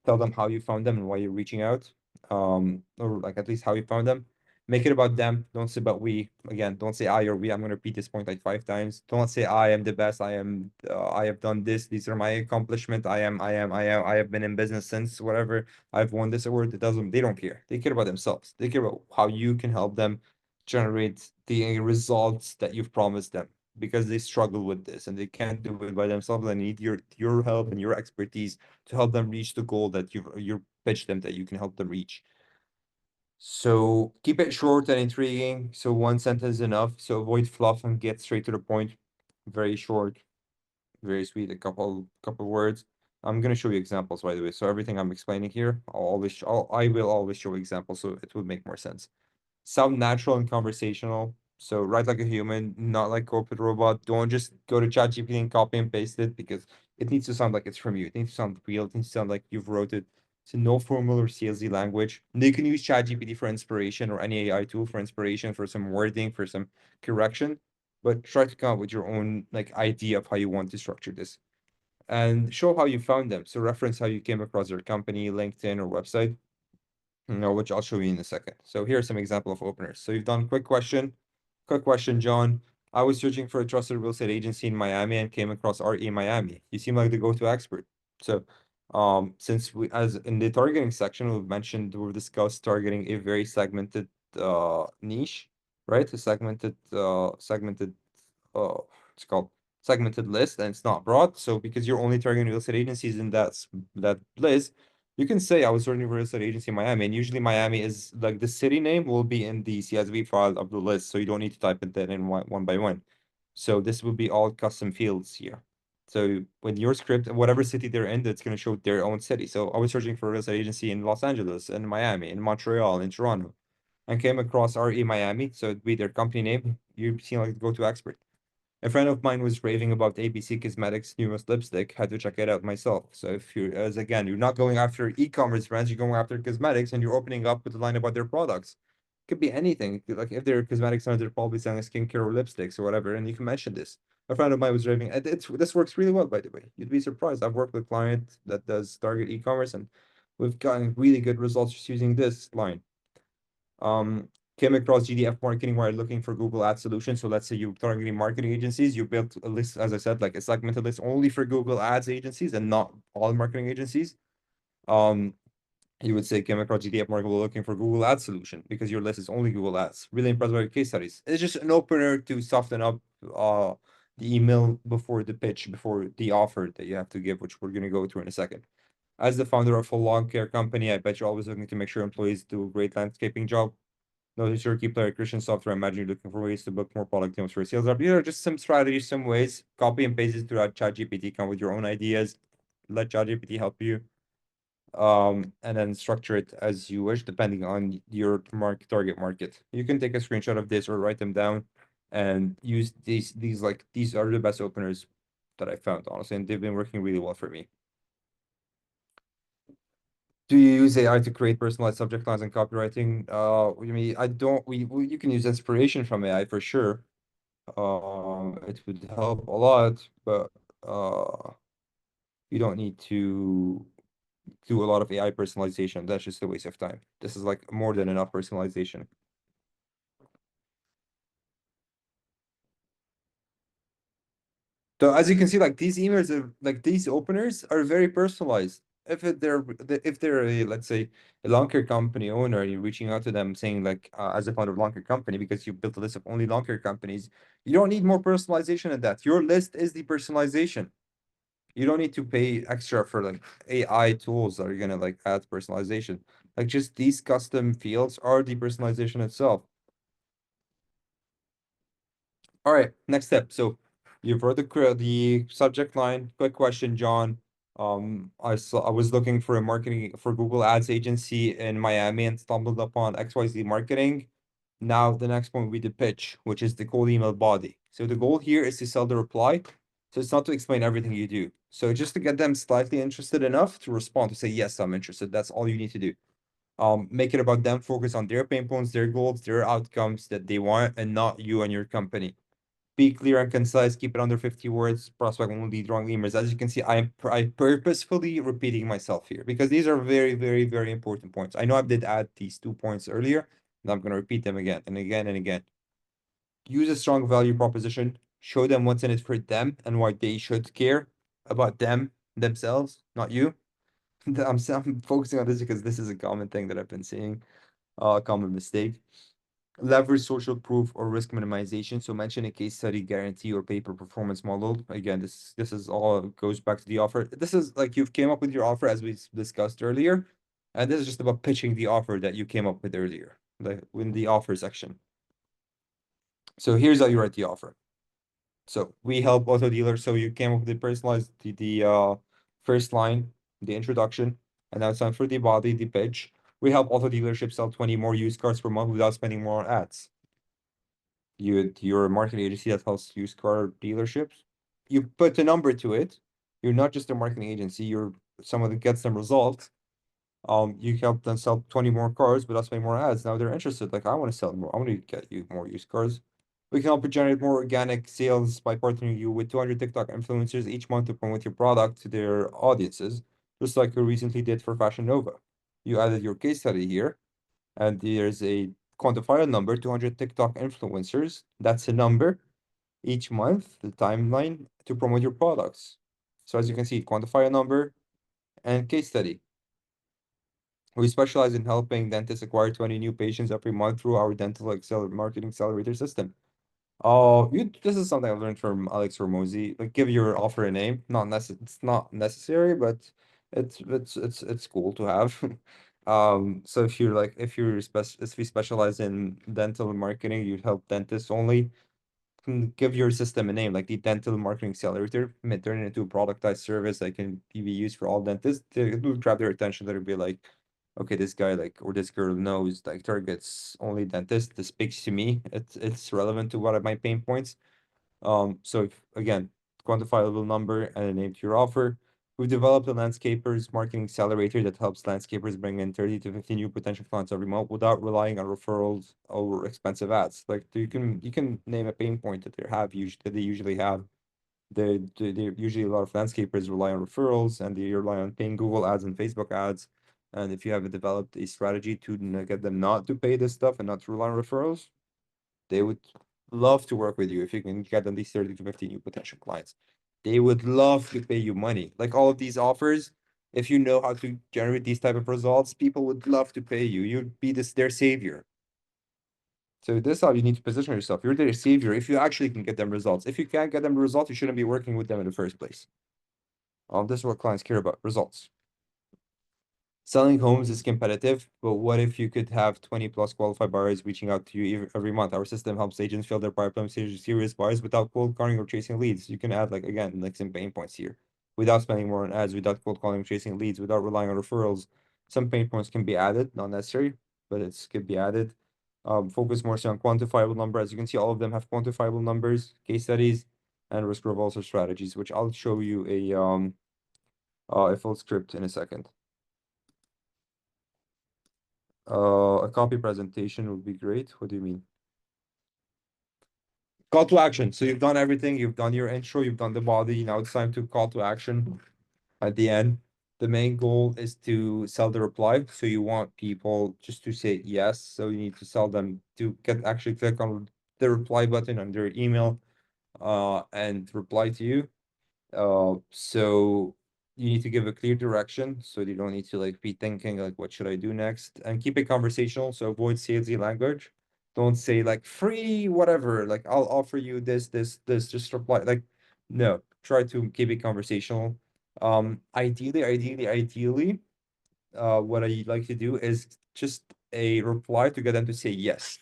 tell them how you found them and why you're reaching out. Or like at least how you found them. Make it about them. Don't say about we. Again, don't say I or we. I'm gonna repeat this point like 5 times. Don't say I am the best. I have done this. These are my accomplishment. I have been in business since whatever. I've won this award. They don't care. They care about themselves. They care about how you can help them generate the results that you've promised them because they struggle with this and they can't do it by themselves. They need your help and your expertise to help them reach the goal that you pitched them that you can help them reach. So keep it short and intriguing. So one sentence is enough. So avoid fluff and get straight to the point. Very short, very sweet. A couple words. I'm gonna show you examples by the way. So everything I'm explaining here, I will always show examples so it will make more sense. Sound natural and conversational. So write like a human, not like corporate robot. Don't just go to ChatGPT and copy and paste it because it needs to sound like it's from you. It needs to sound real. It needs to sound like you've wrote it. So no formal or salesy language. You can use ChatGPT for inspiration or any AI tool for inspiration, for some wording, for some correction, but try to come up with your own like idea of how you want to structure this and show how you found them. So reference how you came across their company, LinkedIn or website. No, which I'll show you in a second. So here are some example of openers. So you've done quick question. Quick question, John. I was searching for a trusted real estate agency in Miami and came across RE Miami. You seem like the go-to expert. So, since we, as in the targeting section, we've discussed targeting a very segmented niche, right? A segmented it's called segmented list, and it's not broad. So because you're only targeting real estate agencies in that list, you can say I was searching for real estate agency in Miami, and usually Miami is like the city name will be in the CSV file of the list, so you don't need to type it that in one by one. So this will be all custom fields here. So when your script, whatever city they're in, it's going to show their own city. So I was searching for a real estate agency in Los Angeles, in Miami, in Montreal, in Toronto, and came across RE Miami. So it'd be their company name. You seem like the go-to expert. A friend of mine was raving about ABC Cosmetics' newest lipstick. Had to check it out myself. So if you're, as again, you're not going after e-commerce brands, you're going after cosmetics, and you're opening up with a line about their products. Could be anything. Like if they're cosmetics, they're probably selling skincare or lipsticks or whatever, and you can mention this. A friend of mine was raving. This works really well, by the way. You'd be surprised. I've worked with a client that does target e-commerce, and we've gotten really good results just using this line. Um, Came across GDF marketing while looking for Google Ad solutions. So let's say you're targeting marketing agencies, you built a list, as I said, like a segmented list only for Google Ads agencies and not all marketing agencies. Um, you would say came across GDF marketing while looking for Google Ad solution because your list is only Google Ads. Really impressed by your case studies. It's just an opener to soften up the email before the pitch, before the offer that you have to give, which we're going to go through in a second. As the founder of a lawn care company, I bet you're always looking to make sure employees do a great landscaping job. Notice your keep player Christian software. Imagine you're looking for ways to book more product deals for a sales rep. Just some strategies, some ways. Copy and paste it throughout ChatGPT. Come with your own ideas. Let ChatGPT help you. And then structure it as you wish, depending on your target market. You can take a screenshot of this or write them down and use these are the best openers that I found, honestly, and they've been working really well for me. Do you use AI to create personalized subject lines and copywriting? I mean, I don't. You can use inspiration from AI for sure. It would help a lot, but you don't need to do a lot of AI personalization. That's just a waste of time. This is like more than enough personalization. So as you can see, like these emails are like these openers are very personalized. If they're a, let's say, a lawn care company owner, and you're reaching out to them saying like as a founder of lawn care company because you built a list of only lawn care companies, you don't need more personalization than that. Your list is the personalization. You don't need to pay extra for like AI tools that are gonna like add personalization. Like just these custom fields are the personalization itself. All right, next step. So you've heard the subject line. Quick question, John. I was looking for a marketing for Google Ads agency in Miami and stumbled upon XYZ Marketing. Now the next point will be the pitch, which is the cold email body. So the goal here is to sell the reply. So it's not to explain everything you do. So just to get them slightly interested enough to respond to say, yes, I'm interested. That's all you need to do. Make it about them, focus on their pain points, their goals, their outcomes that they want, and not you and your company. Be clear and concise, keep it under 50 words, prospect only drawing emails. As you can see, I purposefully repeating myself here because these are very, very, very important points. I know I did add these 2 points earlier, and I'm going to repeat them again and again and again. Use a strong value proposition, show them what's in it for them and why they should care about themselves, not you. I'm focusing on this because this is a common thing that I've been seeing, a common mistake. Leverage social proof or risk minimization. So mention a case study, guarantee, or paper performance model. Again, this is all goes back to the offer. This is like you've came up with your offer as we discussed earlier, and this is just about pitching the offer that you came up with earlier, like in the offer section. So here's how you write the offer. So we help auto dealers. So you came up with the personalized the first line, the introduction, and now it's time for the body, the pitch. We help auto dealerships sell 20 more used cars per month without spending more on ads. You're a marketing agency that helps used car dealerships. You put a number to it. You're not just a marketing agency, you're someone that gets them results. You help them sell 20 more cars without spending more ads. Now they're interested, like I want to sell more, I want to get you more used cars. We can help you generate more organic sales by partnering you with 200 TikTok influencers each month to promote your product to their audiences, just like we recently did for Fashion Nova. You added your case study here, and there's a quantifier number, 200 TikTok influencers. That's a number each month, the timeline to promote your products. So as you can see, quantify a number and case study. We specialize in helping dentists acquire 20 new patients every month through our dental marketing accelerator system. Oh, this is something I learned from Alex Hormozy. Like, give your offer a name. It's not necessary, but it's cool to have. So if you're like if you specialize in dental marketing, you help dentists only. Give your system a name, like the dental marketing accelerator. Turn it into a productized service that can be used for all dentists. It will grab their attention. That'll be like, okay, this guy like or this girl knows like targets only dentists. This speaks to me. It's relevant to what are my pain points. So if, again, quantifiable number and a name to your offer. We've developed a landscapers marketing accelerator that helps landscapers bring in 30 to 50 new potential clients every month without relying on referrals or expensive ads. Like you can name a pain point that they usually have. They usually a lot of landscapers rely on referrals and they rely on paying Google ads and Facebook ads. And if you have developed a strategy to get them not to pay this stuff and not to rely on referrals, they would love to work with you if you can get them these 30 to 50 new potential clients. They would love to pay you money. Like all of these offers, if you know how to generate these type of results, people would love to pay you. You'd be their savior. So this is how you need to position yourself. You're the receiver if you actually can get them results. If you can't get them results, you shouldn't be working with them in the first place. This is what clients care about, results. Selling homes is competitive, but what if you could have 20 plus qualified buyers reaching out to you every month? Our system helps agents fill their pipeline with serious buyers without cold calling or chasing leads. You can add like again, like some pain points here. Without spending more on ads, without cold calling or chasing leads, without relying on referrals. Some pain points can be added, not necessary, but it could be added. Focus more so on quantifiable numbers. As you can see, all of them have quantifiable numbers, case studies, and risk reversal strategies, which I'll show you a full script in a second. A copy presentation would be great. What do you mean? Call to action. So you've done everything. You've done your intro. You've done the body. Now it's time to call to action at the end. The main goal is to sell the reply. So you want people just to say yes. So you need to sell them to get actually click on the reply button on their email and reply to you. So you need to give a clear direction, so you don't need to like be thinking like, what should I do next? And keep it conversational, so avoid salesy language. Don't say like free, whatever, like I'll offer you this, just reply. Like, no, try to keep it conversational. Ideally, what I like to do is just a reply to get them to say yes.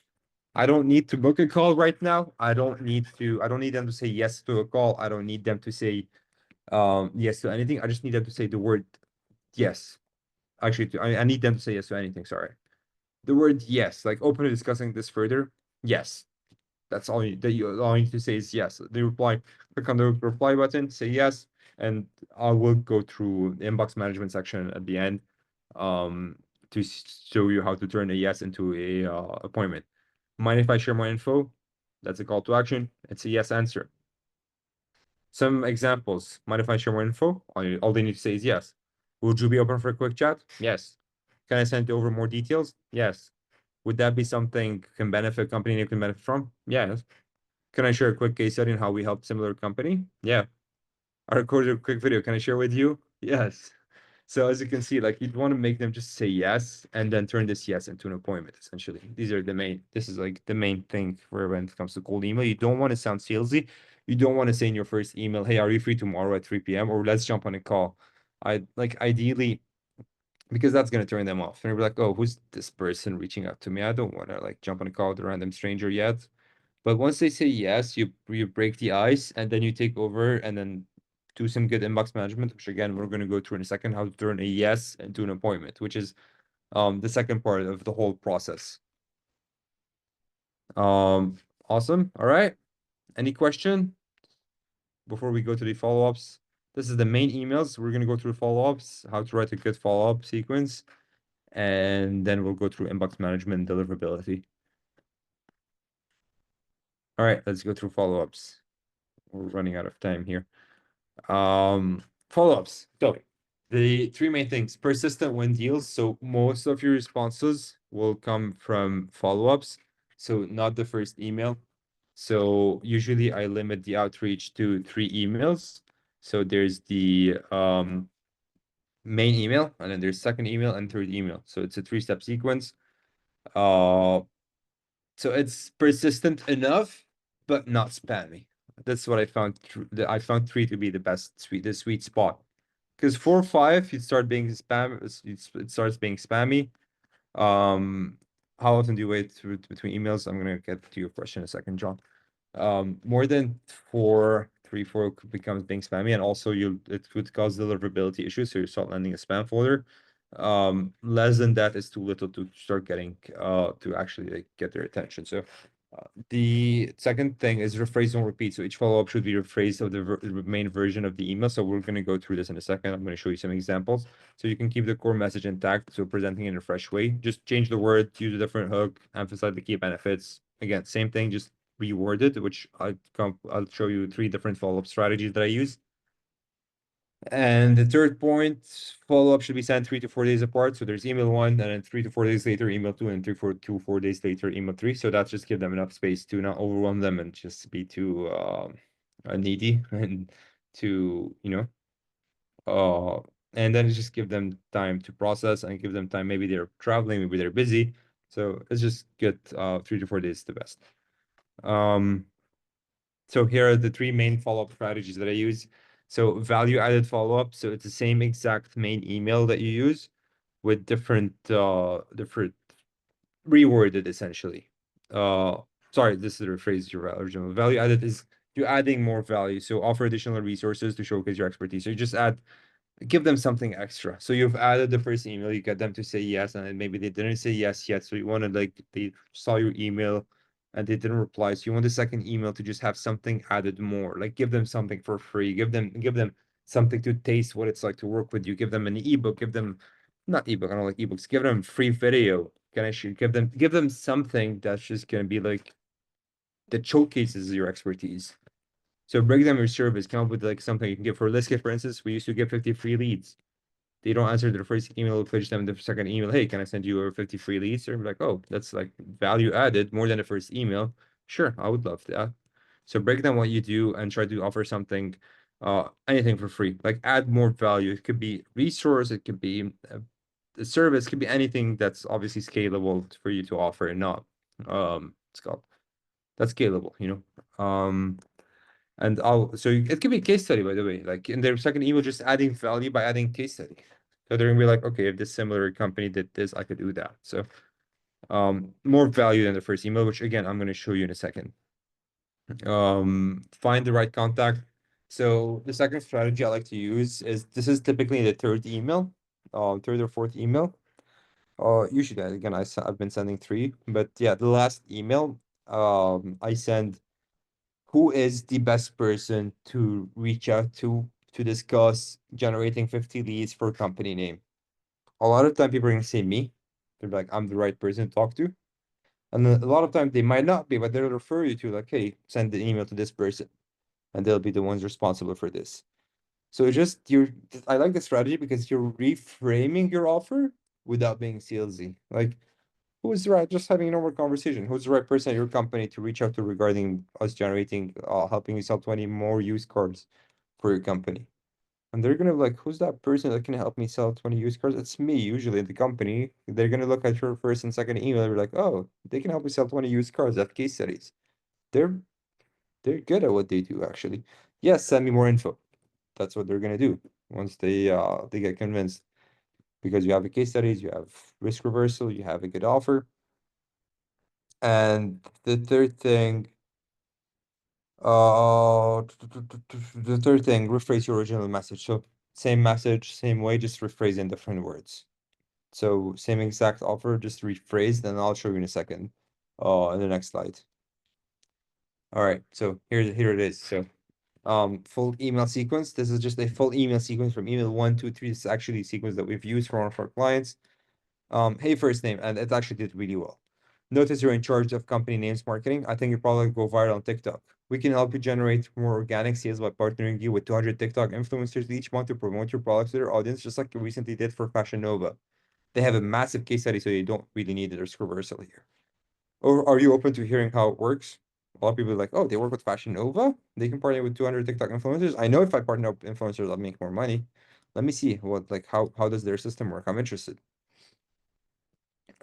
I don't need to book a call right now. I don't need them to say yes to a call. I don't need them to say yes to anything. I just need them to say the word yes. Actually, I need them to say yes to anything. Sorry. The word yes, like open to discussing this further. Yes. That's all you need to say is yes. The reply, click on the reply button, say yes, and I will go through the inbox management section at the end to show you how to turn a yes into a appointment. Mind if I share my info? That's a call to action. It's a yes answer. Some examples. Mind if I share more info? All they need to say is yes. Would you be open for a quick chat? Yes. Can I send over more details? Yes. Would that be something can benefit company you can benefit from? Yes. Can I share a quick case study on how we helped similar company? Yeah. I recorded a quick video. Can I share with you? Yes. So as you can see, like you'd want to make them just say yes and then turn this yes into an appointment, essentially. This is like the main thing for when it comes to cold email. You don't want to sound salesy. You don't want to say in your first email, hey, are you free tomorrow at 3 p.m. or let's jump on a call. I like ideally because that's gonna turn them off. And they're like, oh, who's this person reaching out to me? I don't want to like jump on a call with a random stranger yet. But once they say yes, you break the ice and then you take over and then do some good inbox management, which again we're gonna go through in a second, how to turn a yes into an appointment, which is the second part of the whole process. Awesome. All right. Any question before we go to the follow-ups? This is the main emails. We're gonna go through follow-ups, how to write a good follow-up sequence, and then we'll go through inbox management and deliverability. All right, let's go through follow-ups. We're running out of time here. Follow-ups. So the three main things: persistent win deals. So most of your responses will come from follow-ups. So not the first email. So usually I limit the outreach to 3 emails. So there's the main email, and then there's second email and third email. So it's a 3-step sequence. Uh, so it's persistent enough, but not spammy. That's what I found. I found 3 to be the sweet spot. Because 4 or 5, you start being spam. It starts being spammy. How often do you wait between emails? I'm gonna get to your question in a second, John. More than 4 becomes being spammy, and also it could cause deliverability issues, so you start landing a spam folder. Less than that is too little to start getting to actually like get their attention. So the second thing is rephrase, don't repeat. So each follow-up should be rephrased of the main version of the email. So we're going to go through this in a second. I'm going to show you some examples. So you can keep the core message intact. So presenting in a fresh way. Just change the word, use a different hook, emphasize the key benefits. Again, same thing, just reword it, which I'll show you 3 different follow-up strategies that I use. And the third point, follow-up should be sent 3 to 4 days apart. So there's email 1, and then 3 to 4 days later, email 2, and 4 days later, email 3. So that's just give them enough space to not overwhelm them and just be too needy and to, and then just give them time to process and give them time. Maybe they're traveling, maybe they're busy. So let's just get 3 to 4 days the best. Um, so here are the three main follow-up strategies that I use. So value-added follow-up. So it's the same exact main email that you use with different reworded essentially. Uh, sorry, this is the rephrase your original. Value-added is you're adding more value. So offer additional resources to showcase your expertise. So you just add give them something extra. So you've added the first email, you get them to say yes, and then maybe they didn't say yes yet. So you want to like they saw your email and they didn't reply. So you want the second email to just have something added more, like give them something for free, give them something to taste what it's like to work with you, give them an ebook, give them not ebook, I don't like ebooks, give them free video. Can I shoot? Give them something that's just gonna be like that showcases your expertise. So break down your service, come up with like something you can give for let's get for instance, we used to give 50 free leads. They don't answer their first email, we'll push them the second email. Hey, can I send you over 50 free leads? They're like, oh, that's like value added more than the first email. Sure, I would love that. So break down what you do and try to offer something, anything for free. Like add more value. It could be resource, it could be the service, it could be anything that's obviously scalable for you to offer and not it's called that's scalable, you know. And it could be a case study, by the way, like in their second email, just adding value by adding case study. So they're gonna be like, okay, if this similar company did this, I could do that. So more value than the first email, which again, I'm gonna show you in a second. Find the right contact. So the second strategy I like to use is this is typically the third email, third or fourth email. Usually again, I've been sending three, but yeah, the last email, I send who is the best person to reach out to discuss generating 50 leads for company name. A lot of time people are gonna say me. They're like, I'm the right person to talk to. And then a lot of time they might not be, but they'll refer you to like, hey, send the email to this person, and they'll be the ones responsible for this. So it's just I like the strategy because you're reframing your offer without being salesy. Like who's the right, just having a normal conversation. Who's the right person at your company to reach out to regarding us generating, helping you sell 20 more used cars for your company? And they're gonna be like, who's that person that can help me sell 20 used cars? It's me, usually in the company. They're gonna look at your first and second email and be like, oh, they can help me sell 20 used cars. That's case studies. They're they're good at what they do, actually. Yes, send me more info. That's what they're gonna do once they get convinced. Because you have a case studies, you have risk reversal, you have a good offer. And the third thing, the third thing, rephrase your original message. So same message, same way, just rephrase in different words. So same exact offer, just rephrased, and I'll show you in a second, in the next slide. All right, so here it is. So full email sequence. This is just a full email sequence from email 1, 2, 3. This is actually a sequence that we've used for one of our clients. Hey, first name, and it actually did really well. Notice you're in charge of company names marketing. I think your product will go viral on TikTok. We can help you generate more organic sales by partnering you with 200 TikTok influencers each month to promote your products to their audience, just like you recently did for Fashion Nova. They have a massive case study, so you don't really need a risk reversal here. Or are you open to hearing how it works? A lot of people are like, oh, they work with Fashion Nova? They can partner with 200 TikTok influencers? I know if I partner with influencers, I'll make more money. Let me see how does their system work? I'm interested.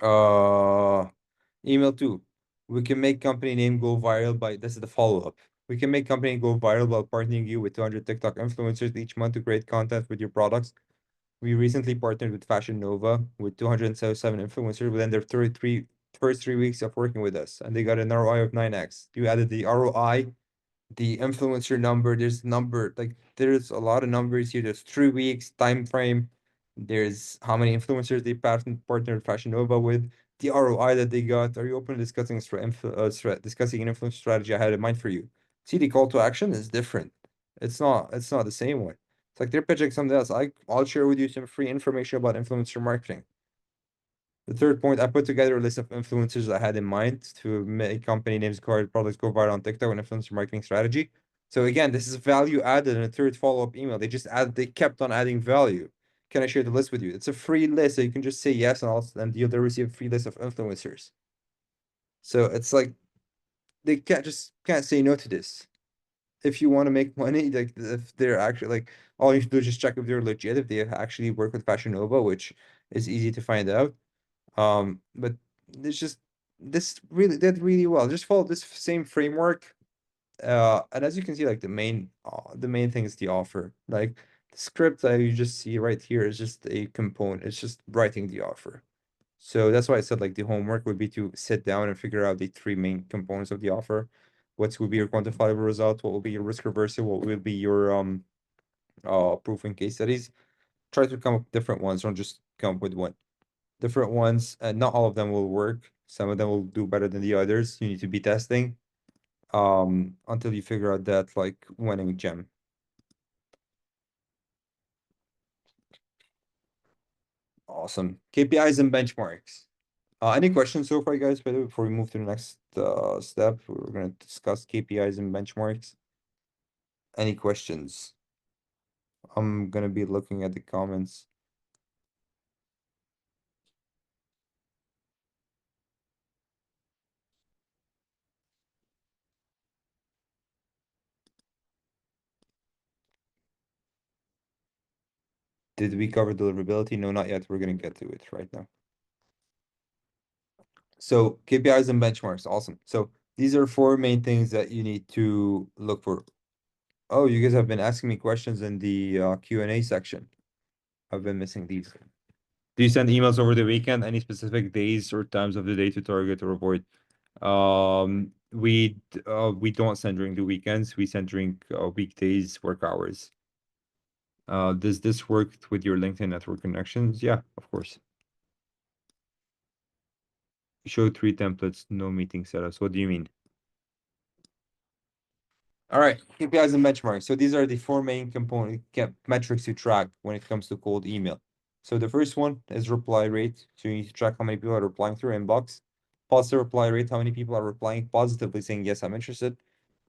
Uh, Email 2. We can make company name go viral by this is the follow-up. We can make company go viral while partnering you with 200 TikTok influencers each month to create content with your products. We recently partnered with Fashion Nova with 277 influencers within their first 3 weeks of working with us, and they got an ROI of 9x. You added the ROI, the influencer number, there's a lot of numbers here. There's 3 weeks time frame. There's how many influencers they partnered Fashion Nova with, the ROI that they got. Are you open to discussing discussing an influence strategy I had in mind for you? See, the call to action is different. It's not the same one. It's like they're pitching something else. I'll share with you some free information about influencer marketing. The third point, I put together a list of influencers I had in mind to make company names, card products go viral on TikTok and influencer marketing strategy. So again, this is value added in a third follow-up email. They kept on adding value. Can I share the list with you? It's a free list, so you can just say yes, and you'll receive a free list of influencers. So it's like they can't say no to this. If you want to make money, like if they're actually like all you have to do is just check if they're legit, if they actually work with Fashion Nova, which is easy to find out. But it's just this really did really well. Just follow this same framework. And as you can see, like the main thing is the offer. Like the script that you just see right here is just a component. It's just writing the offer. So that's why I said like the homework would be to sit down and figure out the three main components of the offer. What will be your quantifiable result? What will be your risk reversal? What will be your proof and case studies? Try to come up with different ones. Don't just come up with one. Different ones, and not all of them will work. Some of them will do better than the others. You need to be testing until you figure out that like winning gem. Awesome. KPIs and benchmarks. Any questions so far, guys? By the way, before we move to the next step, we're going to discuss KPIs and benchmarks. Any questions? I'm going to be looking at the comments. Did we cover deliverability? No, not yet. We're going to get to it right now. So KPIs and benchmarks. Awesome. So these are four main things that you need to look for. Oh, you guys have been asking me questions in the Q&A section. I've been missing these. Do you send emails over the weekend? Any specific days or times of the day to target or avoid? We don't send during the weekends. We send during weekdays, work hours. Does this work with your LinkedIn network connections? Yeah, of course. Show three templates, no meeting setups. What do you mean? All right, KPIs and benchmarks. So these are the four main metrics to track when it comes to cold email. So the first one is reply rate. So you need to track how many people are replying through inbox. Positive reply rate, how many people are replying positively saying, yes, I'm interested.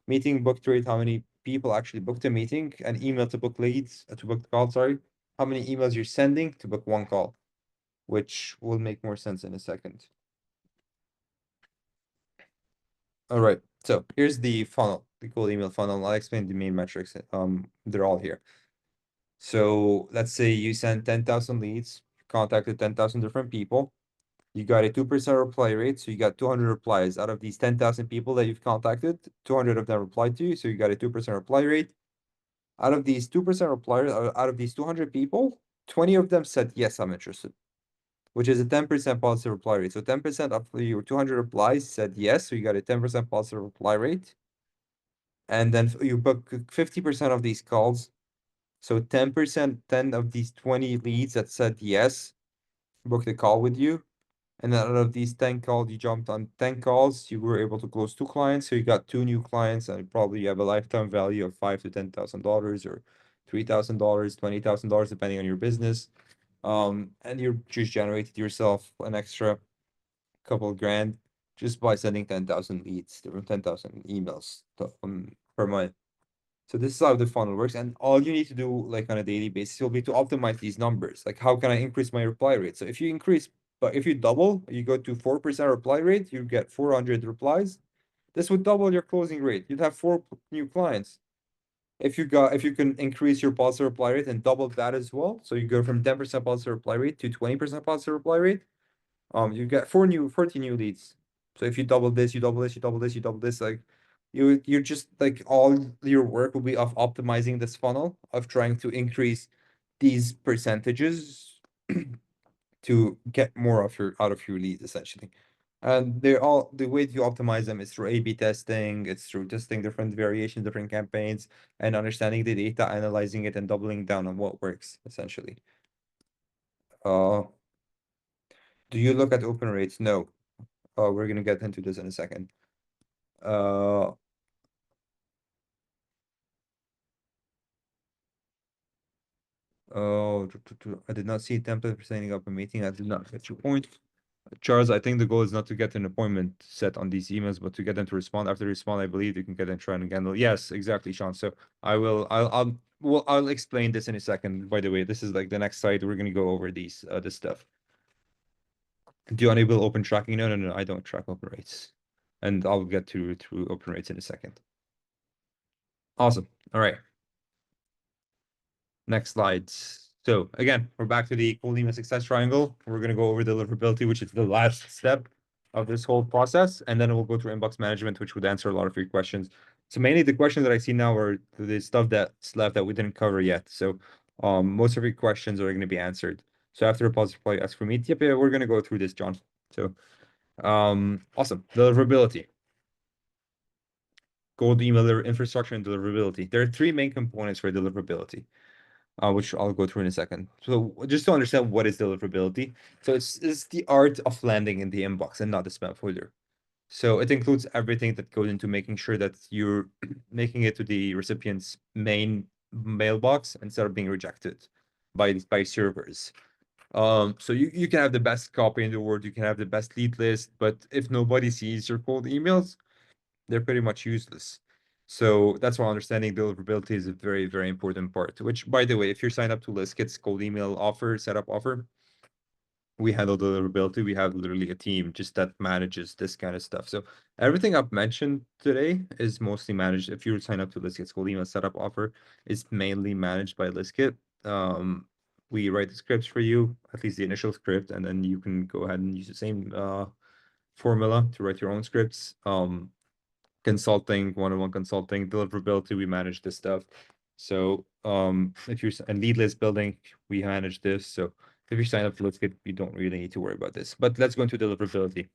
Meeting booked rate, how many people actually booked a meeting. And email to book leads, to book the call, sorry. How many emails you're sending to book one call, which will make more sense in a second. All right, so here's the funnel, the cold email funnel. I'll explain the main metrics. They're all here. So let's say you sent 10,000 leads, contacted 10,000 different people. You got a 2% reply rate. So you got 200 replies out of these 10,000 people that you've contacted. 200 of them replied to you. So you got a 2% reply rate. Out of these 2% repliers, out of these 200 people, 20 of them said, yes, I'm interested, which is a 10% positive reply rate. So 10% of your 200 replies said yes. So you got a 10% positive reply rate. And then you book 50% of these calls. So 10%, 10 of these 20 leads that said yes, booked a call with you. And then out of these 10 calls, you jumped on 10 calls, you were able to close two clients. So you got two new clients, and probably you have a lifetime value of $5,000 to $10,000 or $3,000, $20,000, depending on your business. And you just generated yourself an extra couple of grand just by sending 10,000 leads, 10,000 emails per month. So this is how the funnel works. And all you need to do like on a daily basis will be to optimize these numbers. Like how can I increase my reply rate? So if you increase, but if you double, you go to 4% reply rate, you get 400 replies. This would double your closing rate. You'd have four new clients. If you can increase your positive reply rate and double that as well. So you go from 10% positive reply rate to 20% positive reply rate. You get 40 new leads. So if you double this, you double this, you double this, you double this, like you're just like all your work will be of optimizing this funnel, of trying to increase these percentages to get more of your out of your leads essentially. And they're all the way to optimize them is through A/B testing, it's through testing different variations, different campaigns, and understanding the data, analyzing it, and doubling down on what works essentially. Uh, do you look at open rates? No. We're gonna get into this in a second. Uh, oh, I did not see a template for setting up a meeting. I did not get your point. Charles, I think the goal is not to get an appointment set on these emails, but to get them to respond. After they respond, I believe you can get them trying to handle. Yes, exactly, Sean. So I'll explain this in a second. By the way, this is like the next slide. We're gonna go over this stuff. Do you enable open tracking? No, no, no, I don't track open rates. And I'll get to open rates in a second. Awesome. All right. Next slides. So again, we're back to the cold email success triangle. We're gonna go over deliverability, which is the last step. of this whole process, and then we'll go through inbox management, which would answer a lot of your questions. So mainly the questions that I see now are the stuff that's left that we didn't cover yet. So most of your questions are going to be answered. So after a pause, probably ask for me. Yep, yeah, we're going to go through this, John. So awesome. Deliverability. Cold email infrastructure and deliverability. There are three main components for deliverability, which I'll go through in a second. So just to understand what is deliverability. So it's the art of landing in the inbox and not the spam folder. So it includes everything that goes into making sure that you're making it to the recipient's main mailbox instead of being rejected by servers. So you can have the best copy in the world, you can have the best lead list, but if nobody sees your cold emails, they're pretty much useless. So that's why understanding deliverability is a very, very important part, which, by the way, if you're signed up to Liskit's cold email offer, setup offer, we handle deliverability. We have literally a team just that manages this kind of stuff. So everything I've mentioned today is mostly managed. If you sign up to Liskit's cold email setup offer, it's mainly managed by Liskit. We write the scripts for you, at least the initial script, and then you can go ahead and use the same formula to write your own scripts. Consulting, one-on-one consulting, deliverability, we manage this stuff. So if you're and lead list building, we manage this. So if you sign up to Liskit, you don't really need to worry about this. But let's go into deliverability.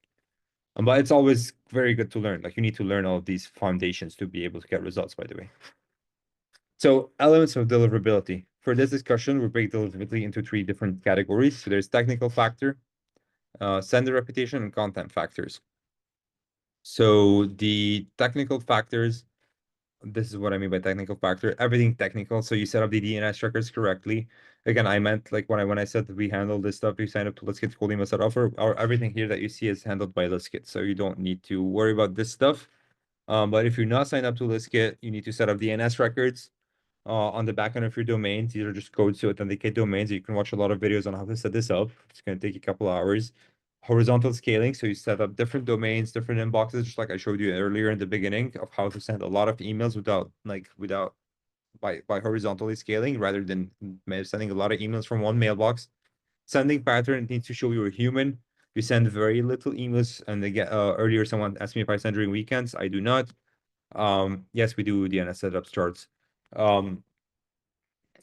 But it's always very good to learn. Like you need to learn all of these foundations to be able to get results, by the way. So elements of deliverability. For this discussion, we break deliverability into three different categories. So there's technical factor, sender reputation, and content factors. So the technical factors, this is what I mean by technical factor. Everything technical. So you set up the DNS records correctly. Again, I meant like when I said that we handle this stuff, you sign up to Liskit's cold email set offer, or everything here that you see is handled by Liskit. So you don't need to worry about this stuff. But if you're not signed up to Liskit, you need to set up DNS records on the back end of your domains. These are just codes to authenticate domains. You can watch a lot of videos on how to set this up. It's going to take you a couple hours. Horizontal scaling. So you set up different domains, different inboxes, just like I showed you earlier in the beginning of how to send a lot of emails without by horizontally scaling rather than sending a lot of emails from one mailbox. Sending pattern needs to show you're human. You send very little emails, and they get earlier someone asked me if I send during weekends. I do not. Yes, we do DNS setup charts.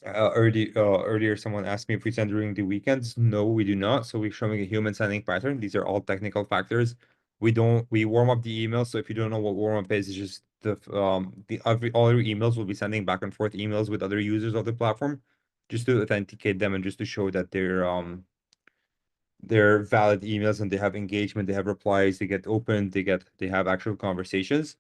Earlier someone asked me if we send during the weekends. No, we do not. So we're showing a human sending pattern. These are all technical factors. We warm up the email. So if you don't know what warm up is, it's just all your emails will be sending back and forth emails with other users of the platform just to authenticate them and just to show that they're valid emails and they have engagement, they have replies, they get opened, they have actual conversations.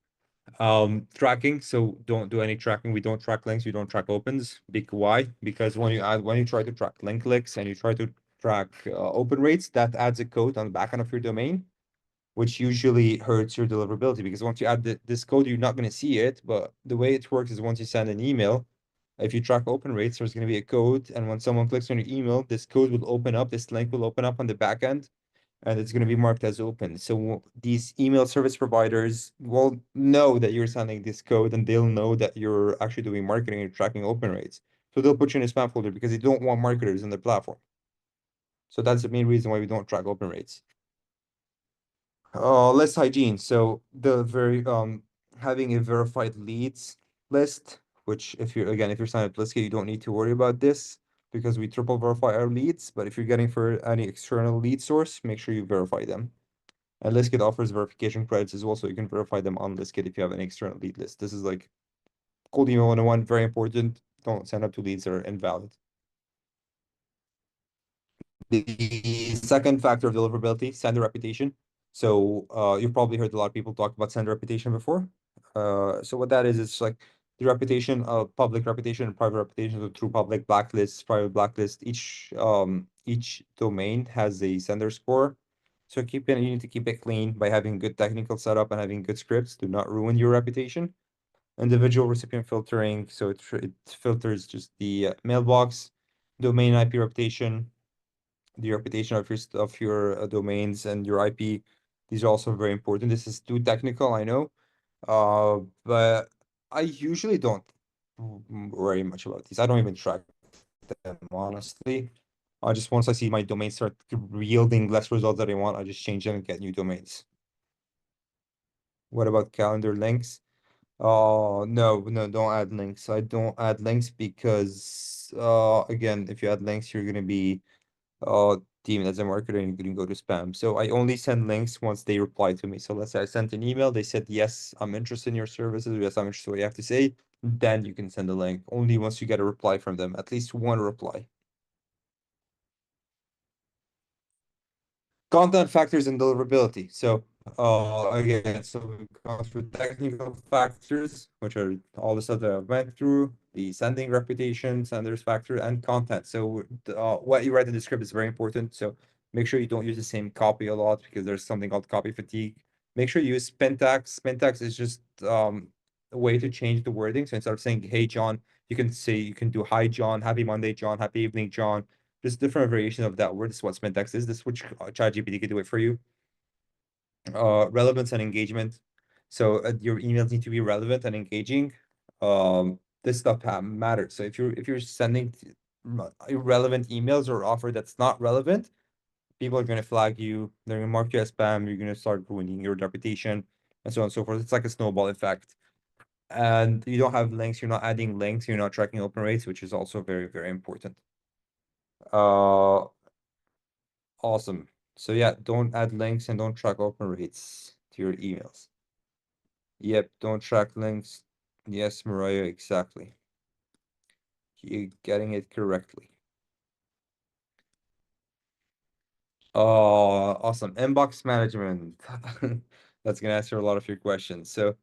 Tracking, so don't do any tracking. We don't track links, we don't track opens. Why? Because when you try to track link clicks and you try to track open rates, that adds a code on the back end of your domain, which usually hurts your deliverability because once you add this code, you're not going to see it. But the way it works is once you send an email, if you track open rates, there's going to be a code, and when someone clicks on your email, this code will open up, this link will open up on the back end, and it's going to be marked as open. So these email service providers will know that you're sending this code, and they'll know that you're actually doing marketing and tracking open rates. So they'll put you in a spam folder because they don't want marketers in their platform. So that's the main reason why we don't track open rates. List hygiene. So the very having a verified leads list, which if you're signed up to Liskit, you don't need to worry about this because we triple verify our leads. But if you're getting for any external lead source, make sure you verify them. And Liskit offers verification credits as well, so you can verify them on Liskit if you have an external lead list. This is like cold email 101, very important. Don't send up to leads that are invalid. The second factor of deliverability, sender reputation. So you've probably heard a lot of people talk about sender reputation before. So what that is, it's like the reputation of public reputation and private reputation. So through public blacklists, private blacklist, each domain has a sender score. So you need to keep it clean by having good technical setup and having good scripts to not ruin your reputation. Individual recipient filtering, so it filters just the mailbox, domain IP reputation, the reputation of your domains and your IP. These are also very important. This is too technical, I know, but I usually don't worry much about these. I don't even track them honestly. Just once I see my domain start yielding less results that I want, I just change them and get new domains. What about calendar links? Oh, no, no, don't add links. I don't add links because, again, if you add links, you're gonna be deemed as a marketer and you're gonna go to spam. So I only send links once they reply to me. So let's say I sent an email, they said, yes, I'm interested in your services. Yes, I'm interested in what you have to say. Then you can send a link only once you get a reply from them, at least one reply. Content factors and deliverability. So, again, so we've gone through technical factors, which are all the stuff that I went through, the sending reputation, senders factor, and content. So, what you write in the script is very important. So, make sure you don't use the same copy a lot because there's something called copy fatigue. Make sure you use syntax. Syntax is just a way to change the wording. So instead of saying "Hey John," you can do "Hi John," "Happy Monday John," "Happy evening John." Just different variations of that word. This is what syntax is. This is which ChatGPT can do it for you. Relevance and engagement. So your emails need to be relevant and engaging. This stuff matters. So if you're sending irrelevant emails or offer that's not relevant, people are going to flag you. They're going to mark you as spam. You're going to start ruining your reputation, and so on and so forth. It's like a snowball effect. And you don't have links. You're not adding links. You're not tracking open rates, which is also very, very important. Uh, Awesome. So yeah, don't add links and don't track open rates to your emails. Yep, don't track links. Yes, Mariah, exactly. You're getting it correctly. Oh, awesome. Inbox management. That's gonna answer a lot of your questions. So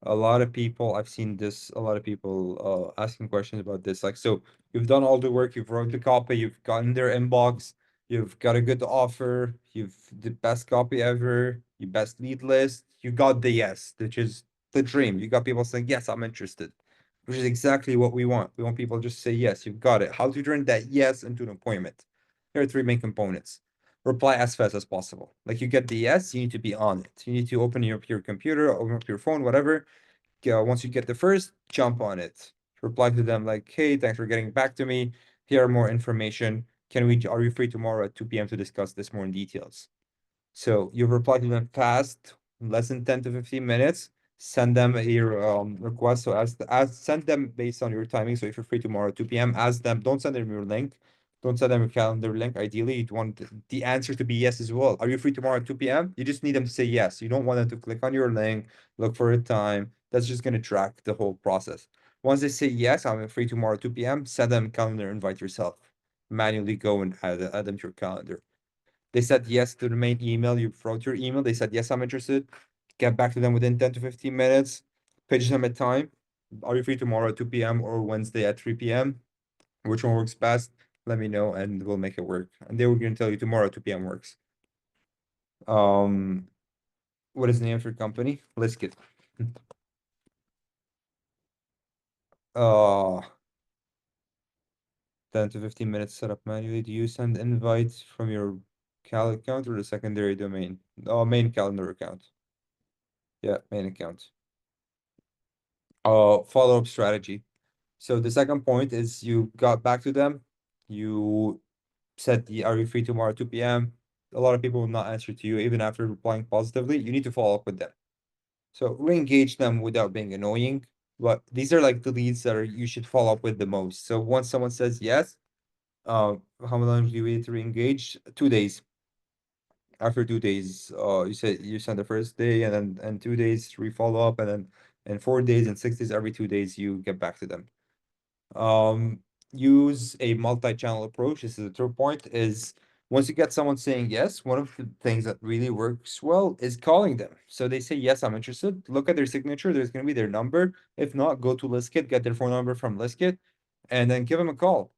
a lot of people, I've seen this, a lot of people asking questions about this. Like, so you've done all the work, you've wrote the copy, you've gotten their inbox, you've got a good offer, you've the best copy ever, your best lead list, you got the yes, which is the dream. You got people saying, yes, I'm interested, which is exactly what we want. We want people to just say, yes, you've got it. How to turn that yes into an appointment? There are three main components. Reply as fast as possible. Like you get the yes, you need to be on it. You need to open your computer, open up your phone, whatever. Once you get the first, jump on it. Reply to them like, hey, thanks for getting back to me. Here are more information. Are you free tomorrow at 2 p.m. to discuss this more in details? So you reply to them fast, less than 10 to 15 minutes. Send them a request. So send them based on your timing. So if you're free tomorrow at 2 p.m., ask them, don't send them your link. Don't send them your calendar link. Ideally, you'd want the answer to be yes as well. Are you free tomorrow at 2 p.m.? You just need them to say yes. You don't want them to click on your link, look for a time. That's just going to track the whole process. Once they say yes, I'm free tomorrow at 2 p.m., send them a calendar invite yourself. Manually go and add them to your calendar. They said yes to the main email. You wrote your email. They said, yes, I'm interested. Get back to them within 10 to 15 minutes. Pitch them a time. Are you free tomorrow at 2 p.m. or Wednesday at 3 p.m.? Which one works best? Let me know and we'll make it work. And they were going to tell you tomorrow at 2 p.m. works. Um, what is the name of your company? Let's get uh 10 to 15 minutes set up manually. Do you send invites from your cal account or the secondary domain? Oh, main calendar account. Yeah, main account. Follow-up strategy. So the second point is you got back to them. You said, are you free tomorrow at 2 p.m.? A lot of people will not answer to you even after replying positively. You need to follow up with them. So re-engage them without being annoying. But these are like the leads that you should follow up with the most. So once someone says yes, how long do you wait to re-engage? 2 days. After 2 days, you said you send the first day and then and 2 days re-follow up and then and 4 days and 6 days, every 2 days you get back to them. Um, use a multi-channel approach. This is the third point is once you get someone saying yes, one of the things that really works well is calling them. So they say, yes, I'm interested. Look at their signature. There's going to be their number. If not, go to Listkit, get their phone number from Listkit, and then give them a call.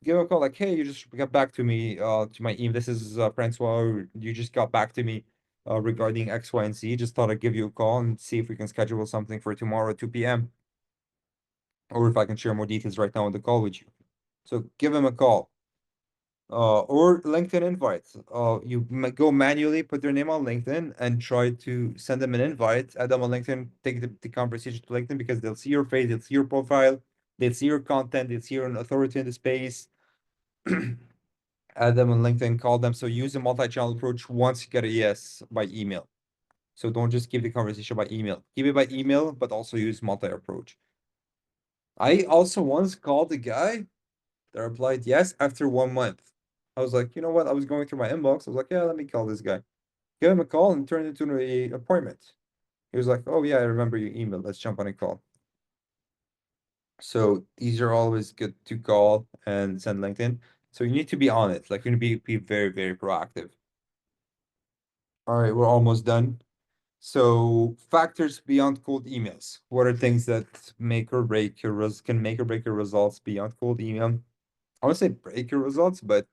Give them a call like, hey, you just got back to me, to my email. This is Francois. You just got back to me regarding X, Y, and Z. Just thought I'd give you a call and see if we can schedule something for tomorrow at 2 p.m. or if I can share more details right now on the call with you. So give them a call. Or LinkedIn invites. You go manually, put their name on LinkedIn and try to send them an invite, add them on LinkedIn, take the conversation to LinkedIn because they'll see your face, they'll see your profile, they'll see your content, they'll see you're an authority in the space. add them on LinkedIn, call them. So use a multi-channel approach once you get a yes by email. So don't just keep the conversation by email. Keep it by email, but also use multi-approach. I also once called a guy that replied yes after 1 month. I was like, you know what? I was going through my inbox. I was like, yeah, let me call this guy. Give him a call and turn it into an appointment. He was like, oh yeah, I remember your email. Let's jump on a call. So these are always good to call and send LinkedIn. So you need to be on it. Like you need to be very, very proactive. All right, we're almost done. So factors beyond cold emails. What are things that make or break your can make or break your results beyond cold email? I won't say break your results, but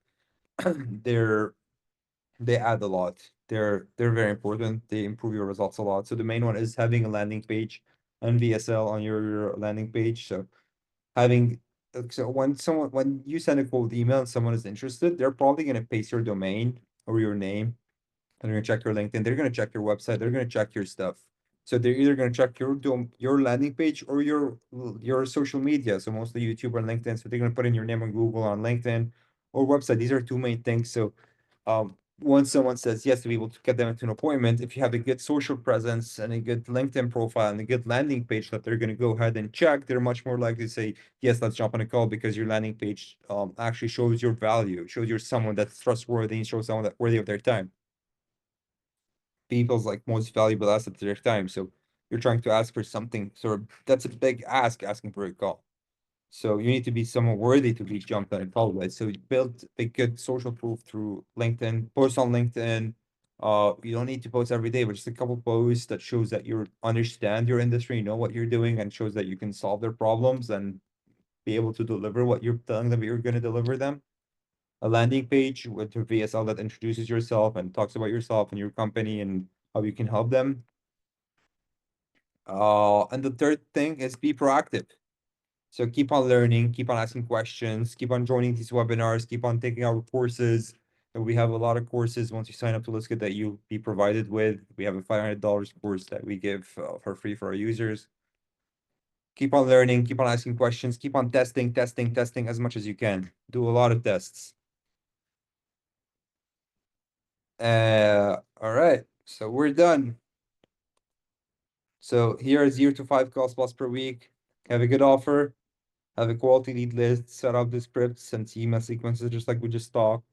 they're they add a lot. They're very important. They improve your results a lot. So the main one is having a landing page and VSL on your landing page. So having so when you send a cold email and someone is interested, they're probably gonna paste your domain or your name, and they're gonna check your LinkedIn, they're gonna check your website, they're gonna check your stuff. So they're either gonna check your landing page or your social media. So mostly YouTube or LinkedIn. So they're gonna put in your name on Google, on LinkedIn, or website. These are two main things. So once someone says yes to be able to get them into an appointment, if you have a good social presence and a good LinkedIn profile and a good landing page that they're going to go ahead and check, they're much more likely to say, yes, let's jump on a call because your landing page actually shows your value, shows you're someone that's trustworthy, and shows someone that's worthy of their time. People's like most valuable asset to their time. So you're trying to ask for something. So that's a big ask, asking for a call. So you need to be someone worthy to be jumped on a call with. So build a good social proof through LinkedIn, post on LinkedIn. You don't need to post every day, but just a couple posts that shows that you understand your industry, you know what you're doing, and shows that you can solve their problems and be able to deliver what you're telling them you're going to deliver them. A landing page with your VSL that introduces yourself and talks about yourself and your company and how you can help them. And the third thing is be proactive. So keep on learning, keep on asking questions, keep on joining these webinars, keep on taking our courses. And we have a lot of courses once you sign up to Liskit that you'll be provided with. We have a $500 course that we give for free for our users. Keep on learning, keep on asking questions, keep on testing as much as you can. Do a lot of tests. All right, so we're done. So here are 0 to 5 calls plus per week. Have a good offer. Have a quality lead list, set up the scripts and email sequences just like we just talked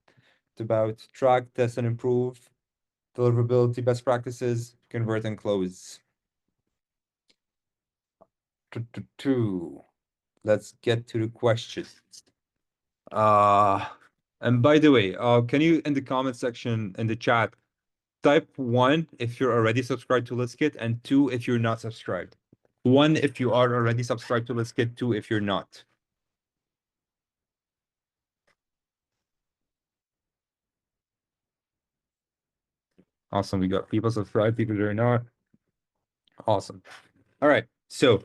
about. Track, test, and improve. Deliverability, best practices, convert and close. Let's get to the questions. And by the way, can you in the comment section in the chat type 1 if you're already subscribed to Let's Get, and 2 if you're not subscribed. 1 if you are already subscribed to Let's Get, 2 if you're not. Awesome. We got people subscribed, people that are not. Awesome. All right. So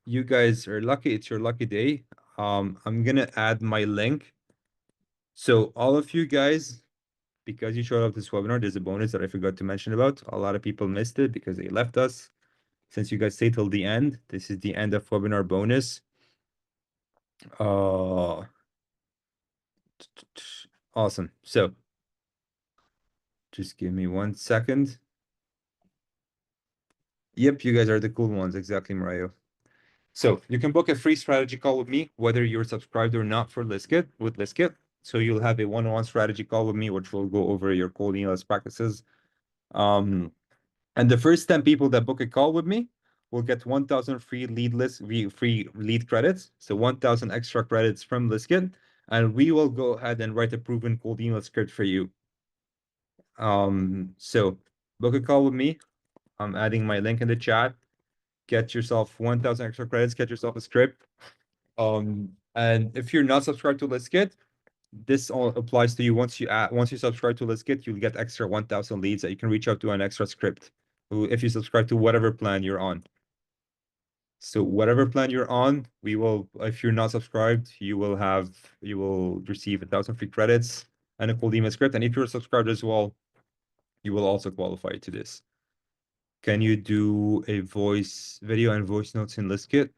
you guys are lucky. It's your lucky day. I'm gonna add my link. So all of you guys, because you showed up this webinar, there's a bonus that I forgot to mention about. A lot of people missed it because they left us. Since you guys stay till the end, this is the end of webinar bonus. Awesome. So just give me 1 second. Yep, you guys are the cool ones. Exactly, Mario. So you can book a free strategy call with me, whether you're subscribed or not for Liskit with Liskit. So you'll have a one-on-one strategy call with me, which will go over your cold email practices. And the first 10 people that book a call with me will get 1,000 free free lead credits. So 1,000 extra credits from Liskit. And we will go ahead and write a proven cold email script for you. So book a call with me. I'm adding my link in the chat. Get yourself 1,000 extra credits, get yourself a script. And if you're not subscribed to Let's Get, this all applies to you. Once you subscribe to Let's Get, you'll get extra 1,000 leads that you can reach out to an extra script. If you subscribe to whatever plan you're on. So whatever plan you're on, if you're not subscribed, you will receive 1,000 free credits and a cold email script. And if you're subscribed as well, you will also qualify to this. Can you do a voice video and voice notes in Liskit?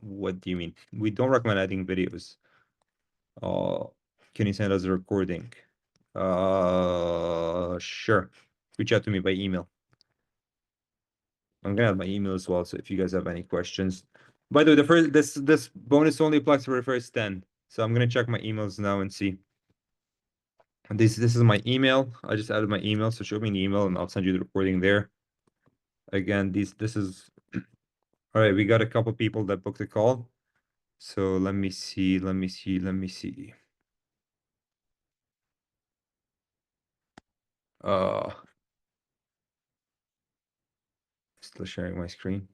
What do you mean? We don't recommend adding videos. Uh, can you send us a recording? Sure. Reach out to me by email. I'm gonna have my email as well, so if you guys have any questions. By the way, the first this bonus only applies for the first 10. So I'm gonna check my emails now and see. And this is my email. I just added my email, so show me an email and I'll send you the recording there. Again, this is all right. We got a couple people that booked a call. So let me see, let me see, let me see. Uh, Still sharing my screen.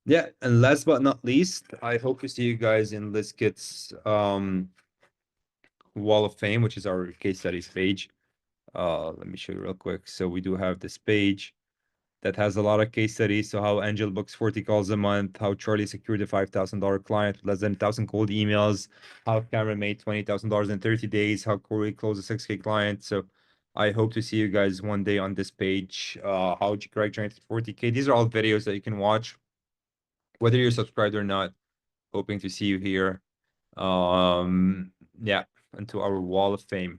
Yeah, and last but not least, I hope to see you guys in Liskit's Wall of Fame, which is our case studies page. Let me show you real quick. So we do have this page that has a lot of case studies. So how Angel books 40 calls a month, how Charlie secured a $5,000 client with less than 1,000 cold emails, how Cameron made $20,000 in 30 days, how Corey closed a 6K client. So I hope to see you guys one day on this page. How Greg generated 40K. These are all videos that you can watch, whether you're subscribed or not. Hoping to see you here. Yeah, into our wall of fame.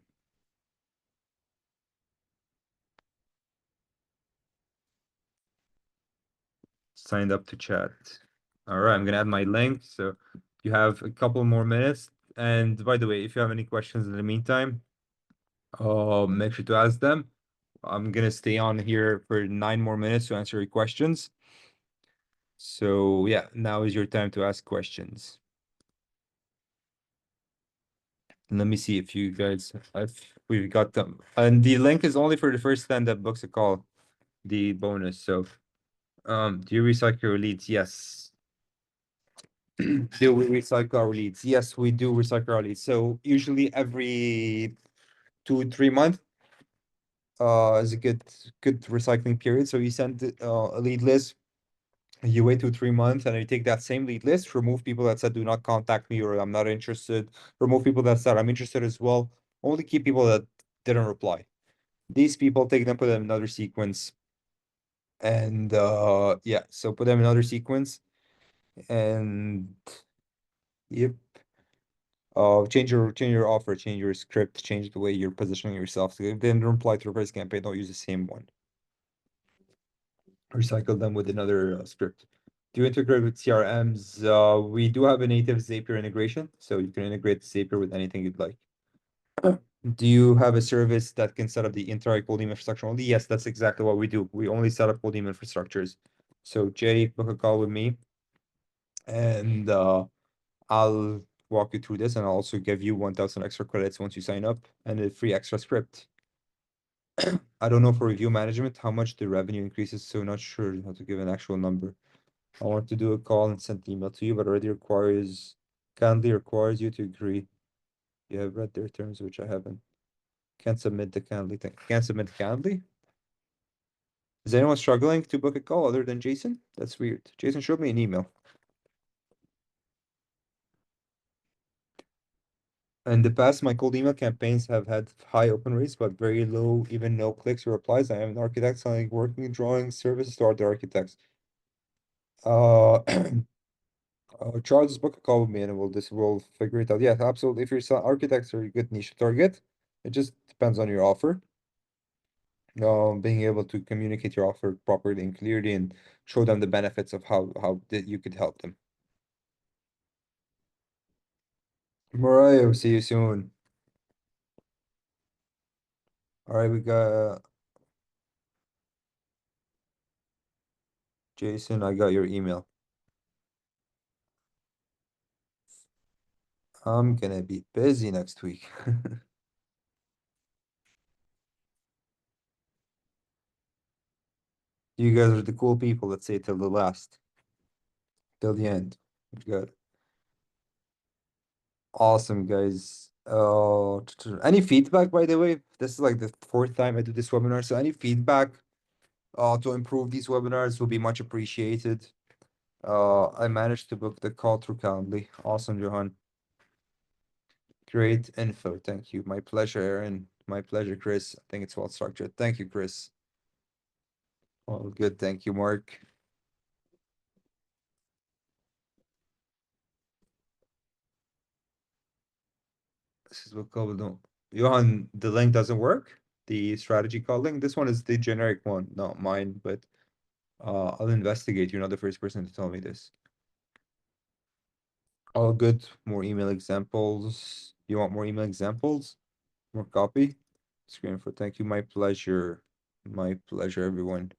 Signed up to chat. All right, I'm gonna add my link. So you have a couple more minutes. And by the way, if you have any questions in the meantime, make sure to ask them. I'm gonna stay on here for 9 more minutes to answer your questions. So yeah, now is your time to ask questions. Let me see if you guys, if we've got them. And the link is only for the first 10 that books a call, the bonus. So, do you recycle your leads? Yes. Do we recycle our leads? Yes, we do recycle our leads. So usually every 2, 3 months, is a good recycling period. So you send a lead list, you wait 2, 3 months, and you take that same lead list, remove people that said do not contact me or I'm not interested, remove people that said I'm interested as well. Only keep people that didn't reply. These people, take them, put them in another sequence, and yeah, so put them in another sequence, and yep. Change your offer, change your script, change the way you're positioning yourself. So if they didn't reply to the first campaign, don't use the same one. Recycle them with another script. Do you integrate with CRMs? We do have a native Zapier integration, so you can integrate Zapier with anything you'd like. Do you have a service that can set up the entire cold email infrastructure only? Yes, that's exactly what we do. We only set up cold email infrastructures. So Jay, book a call with me, and I'll walk you through this, and I'll also give you 1,000 extra credits once you sign up and a free extra script. I don't know for review management how much the revenue increases, so not sure how to give an actual number. I want to do a call and send an email to you, but already kindly requires you to agree. You have read their terms, which I haven't. Can't submit the kindly thing. Can't submit kindly? Is anyone struggling to book a call other than Jason? That's weird. Jason showed me an email. In the past, my cold email campaigns have had high open rates, but very low, even no clicks or replies. I am an architect selling working drawing services to other architects. Uh, Charles, book a call with me and we'll figure it out. Yeah, absolutely. If you're selling architects are a good niche to target, it just depends on your offer. Being able to communicate your offer properly and clearly and show them the benefits of how you could help them. Mariah, see you soon. All right, we got Jason. I got your email. I'm gonna be busy next week. You guys are the cool people that say till the last, till the end. Good. Awesome, guys. Any feedback, by the way? This is like the fourth time I do this webinar, so any feedback to improve these webinars will be much appreciated. I managed to book the call through Calendly. Awesome, Johan. Great info. Thank you. My pleasure, Aaron. My pleasure, Chris. I think it's well structured. Thank you, Chris. All good. Thank you, Mark. This is what call don't. Johan, the link doesn't work. The strategy call link. This one is the generic one, not mine, but I'll investigate. You're not the first person to tell me this. All good. More email examples. You want more email examples? More copy? Screen for thank you. My pleasure. My pleasure, everyone.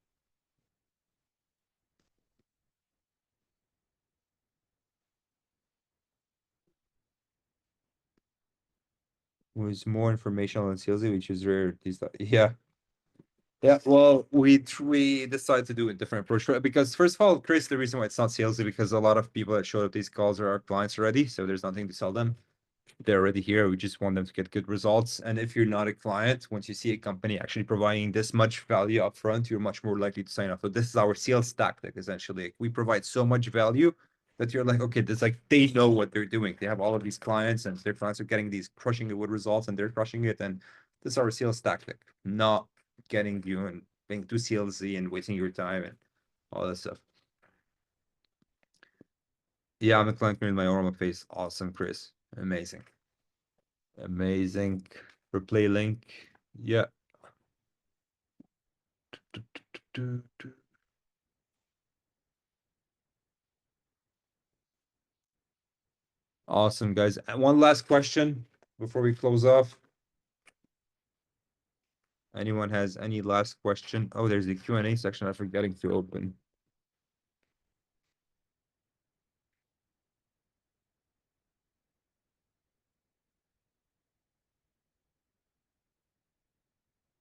Was more informational and salesy, which is rare these days. Yeah. Yeah, well, we decided to do a different approach because first of all, Chris, the reason why it's not salesy because a lot of people that showed up these calls are our clients already, so there's nothing to sell them. They're already here. We just want them to get good results. And if you're not a client, once you see a company actually providing this much value upfront, you're much more likely to sign up. So this is our sales tactic, essentially. We provide so much value that you're like, okay, this like they know what they're doing. They have all of these clients, and their clients are getting these crushing it with results, and they're crushing it. And this is our sales tactic, not getting you and being too salesy and wasting your time and all that stuff. Yeah, I'm a client in my normal face. Awesome, Chris. Amazing. Amazing. Replay link. Yeah. Awesome, guys. And one last question before we close off. Anyone has any last question? Oh, there's the Q&A section I'm forgetting to open.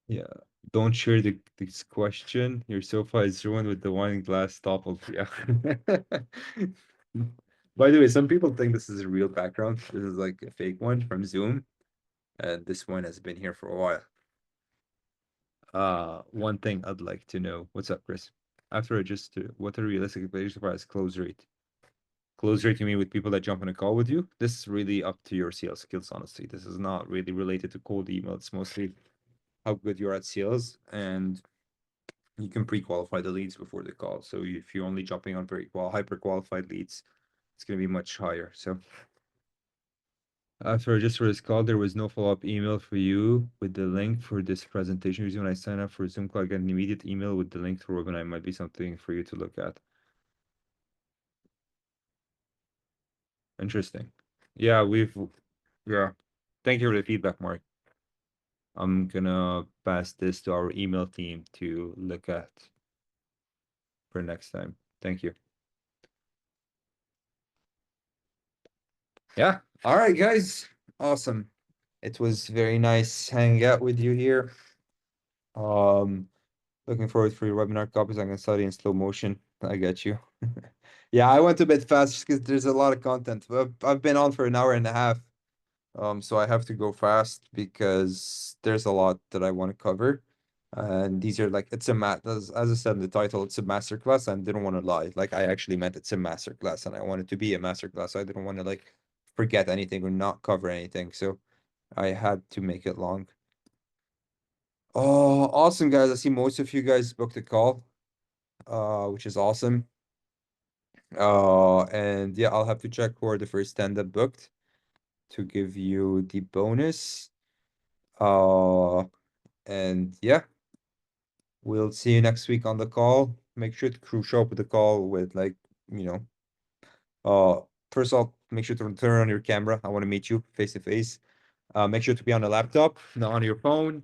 Yeah. Don't share this question. Your sofa is ruined with the wine glass toppled. Yeah. By the way, some people think this is a real background. This is like a fake one from Zoom. And this one has been here for a while. One thing I'd like to know. What's up, Chris? After register, what are realistic expectations for as close rate? Close rate, you mean with people that jump on a call with you? This is really up to your sales skills, honestly. This is not really related to cold email. It's mostly how good you're at sales, and you can pre-qualify the leads before the call. So if you're only jumping on very hyper qualified leads, it's going to be much higher. So after I register for this call, there was no follow-up email for you with the link for this presentation. Usually when I sign up for a Zoom call, I get an immediate email with the link to webinar. It might be something for you to look at. Interesting. Yeah, yeah. Thank you for the feedback, Mark. I'm gonna pass this to our email team to look at for next time. Thank you. Yeah. All right, guys. Awesome. It was very nice hanging out with you here. Looking forward for your webinar copies. I'm gonna study in slow motion. I get you. Yeah, I went a bit fast just because there's a lot of content. I've been on for an hour and a half. So I have to go fast because there's a lot that I want to cover. And these are like it's a as I said in the title, it's a masterclass. And I didn't want to lie. Like I actually meant it's a masterclass and I wanted to be a masterclass. So I didn't want to like forget anything or not cover anything. So I had to make it long. Oh, awesome, guys. I see most of you guys booked a call, which is awesome. And yeah, I'll have to check who are the first 10 that booked to give you the bonus. And yeah, we'll see you next week on the call. Make sure to show up with the call with like, you know, first of all, make sure to turn on your camera. I want to meet you face to face. Make sure to be on a laptop, not on your phone,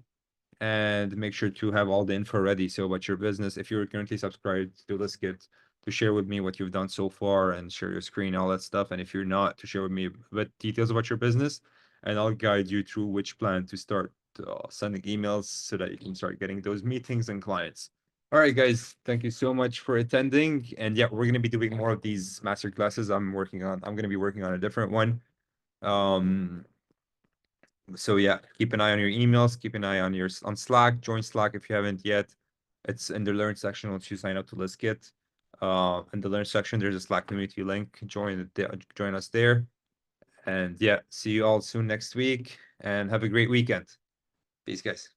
and make sure to have all the info ready. So about your business, if you're currently subscribed to Let's Get, to share with me what you've done so far and share your screen, all that stuff. And if you're not, to share with me a bit details about your business, and I'll guide you through which plan to start sending emails so that you can start getting those meetings and clients. All right, guys, thank you so much for attending. And yeah, we're going to be doing more of these master classes. I'm going to be working on a different one. So yeah, keep an eye on your emails, keep an eye on on Slack, join Slack if you haven't yet. It's in the learn section once you sign up to Let's Get. In the learn section, there's a Slack community link. Join us there. And yeah, see you all soon next week and have a great weekend. Peace, guys.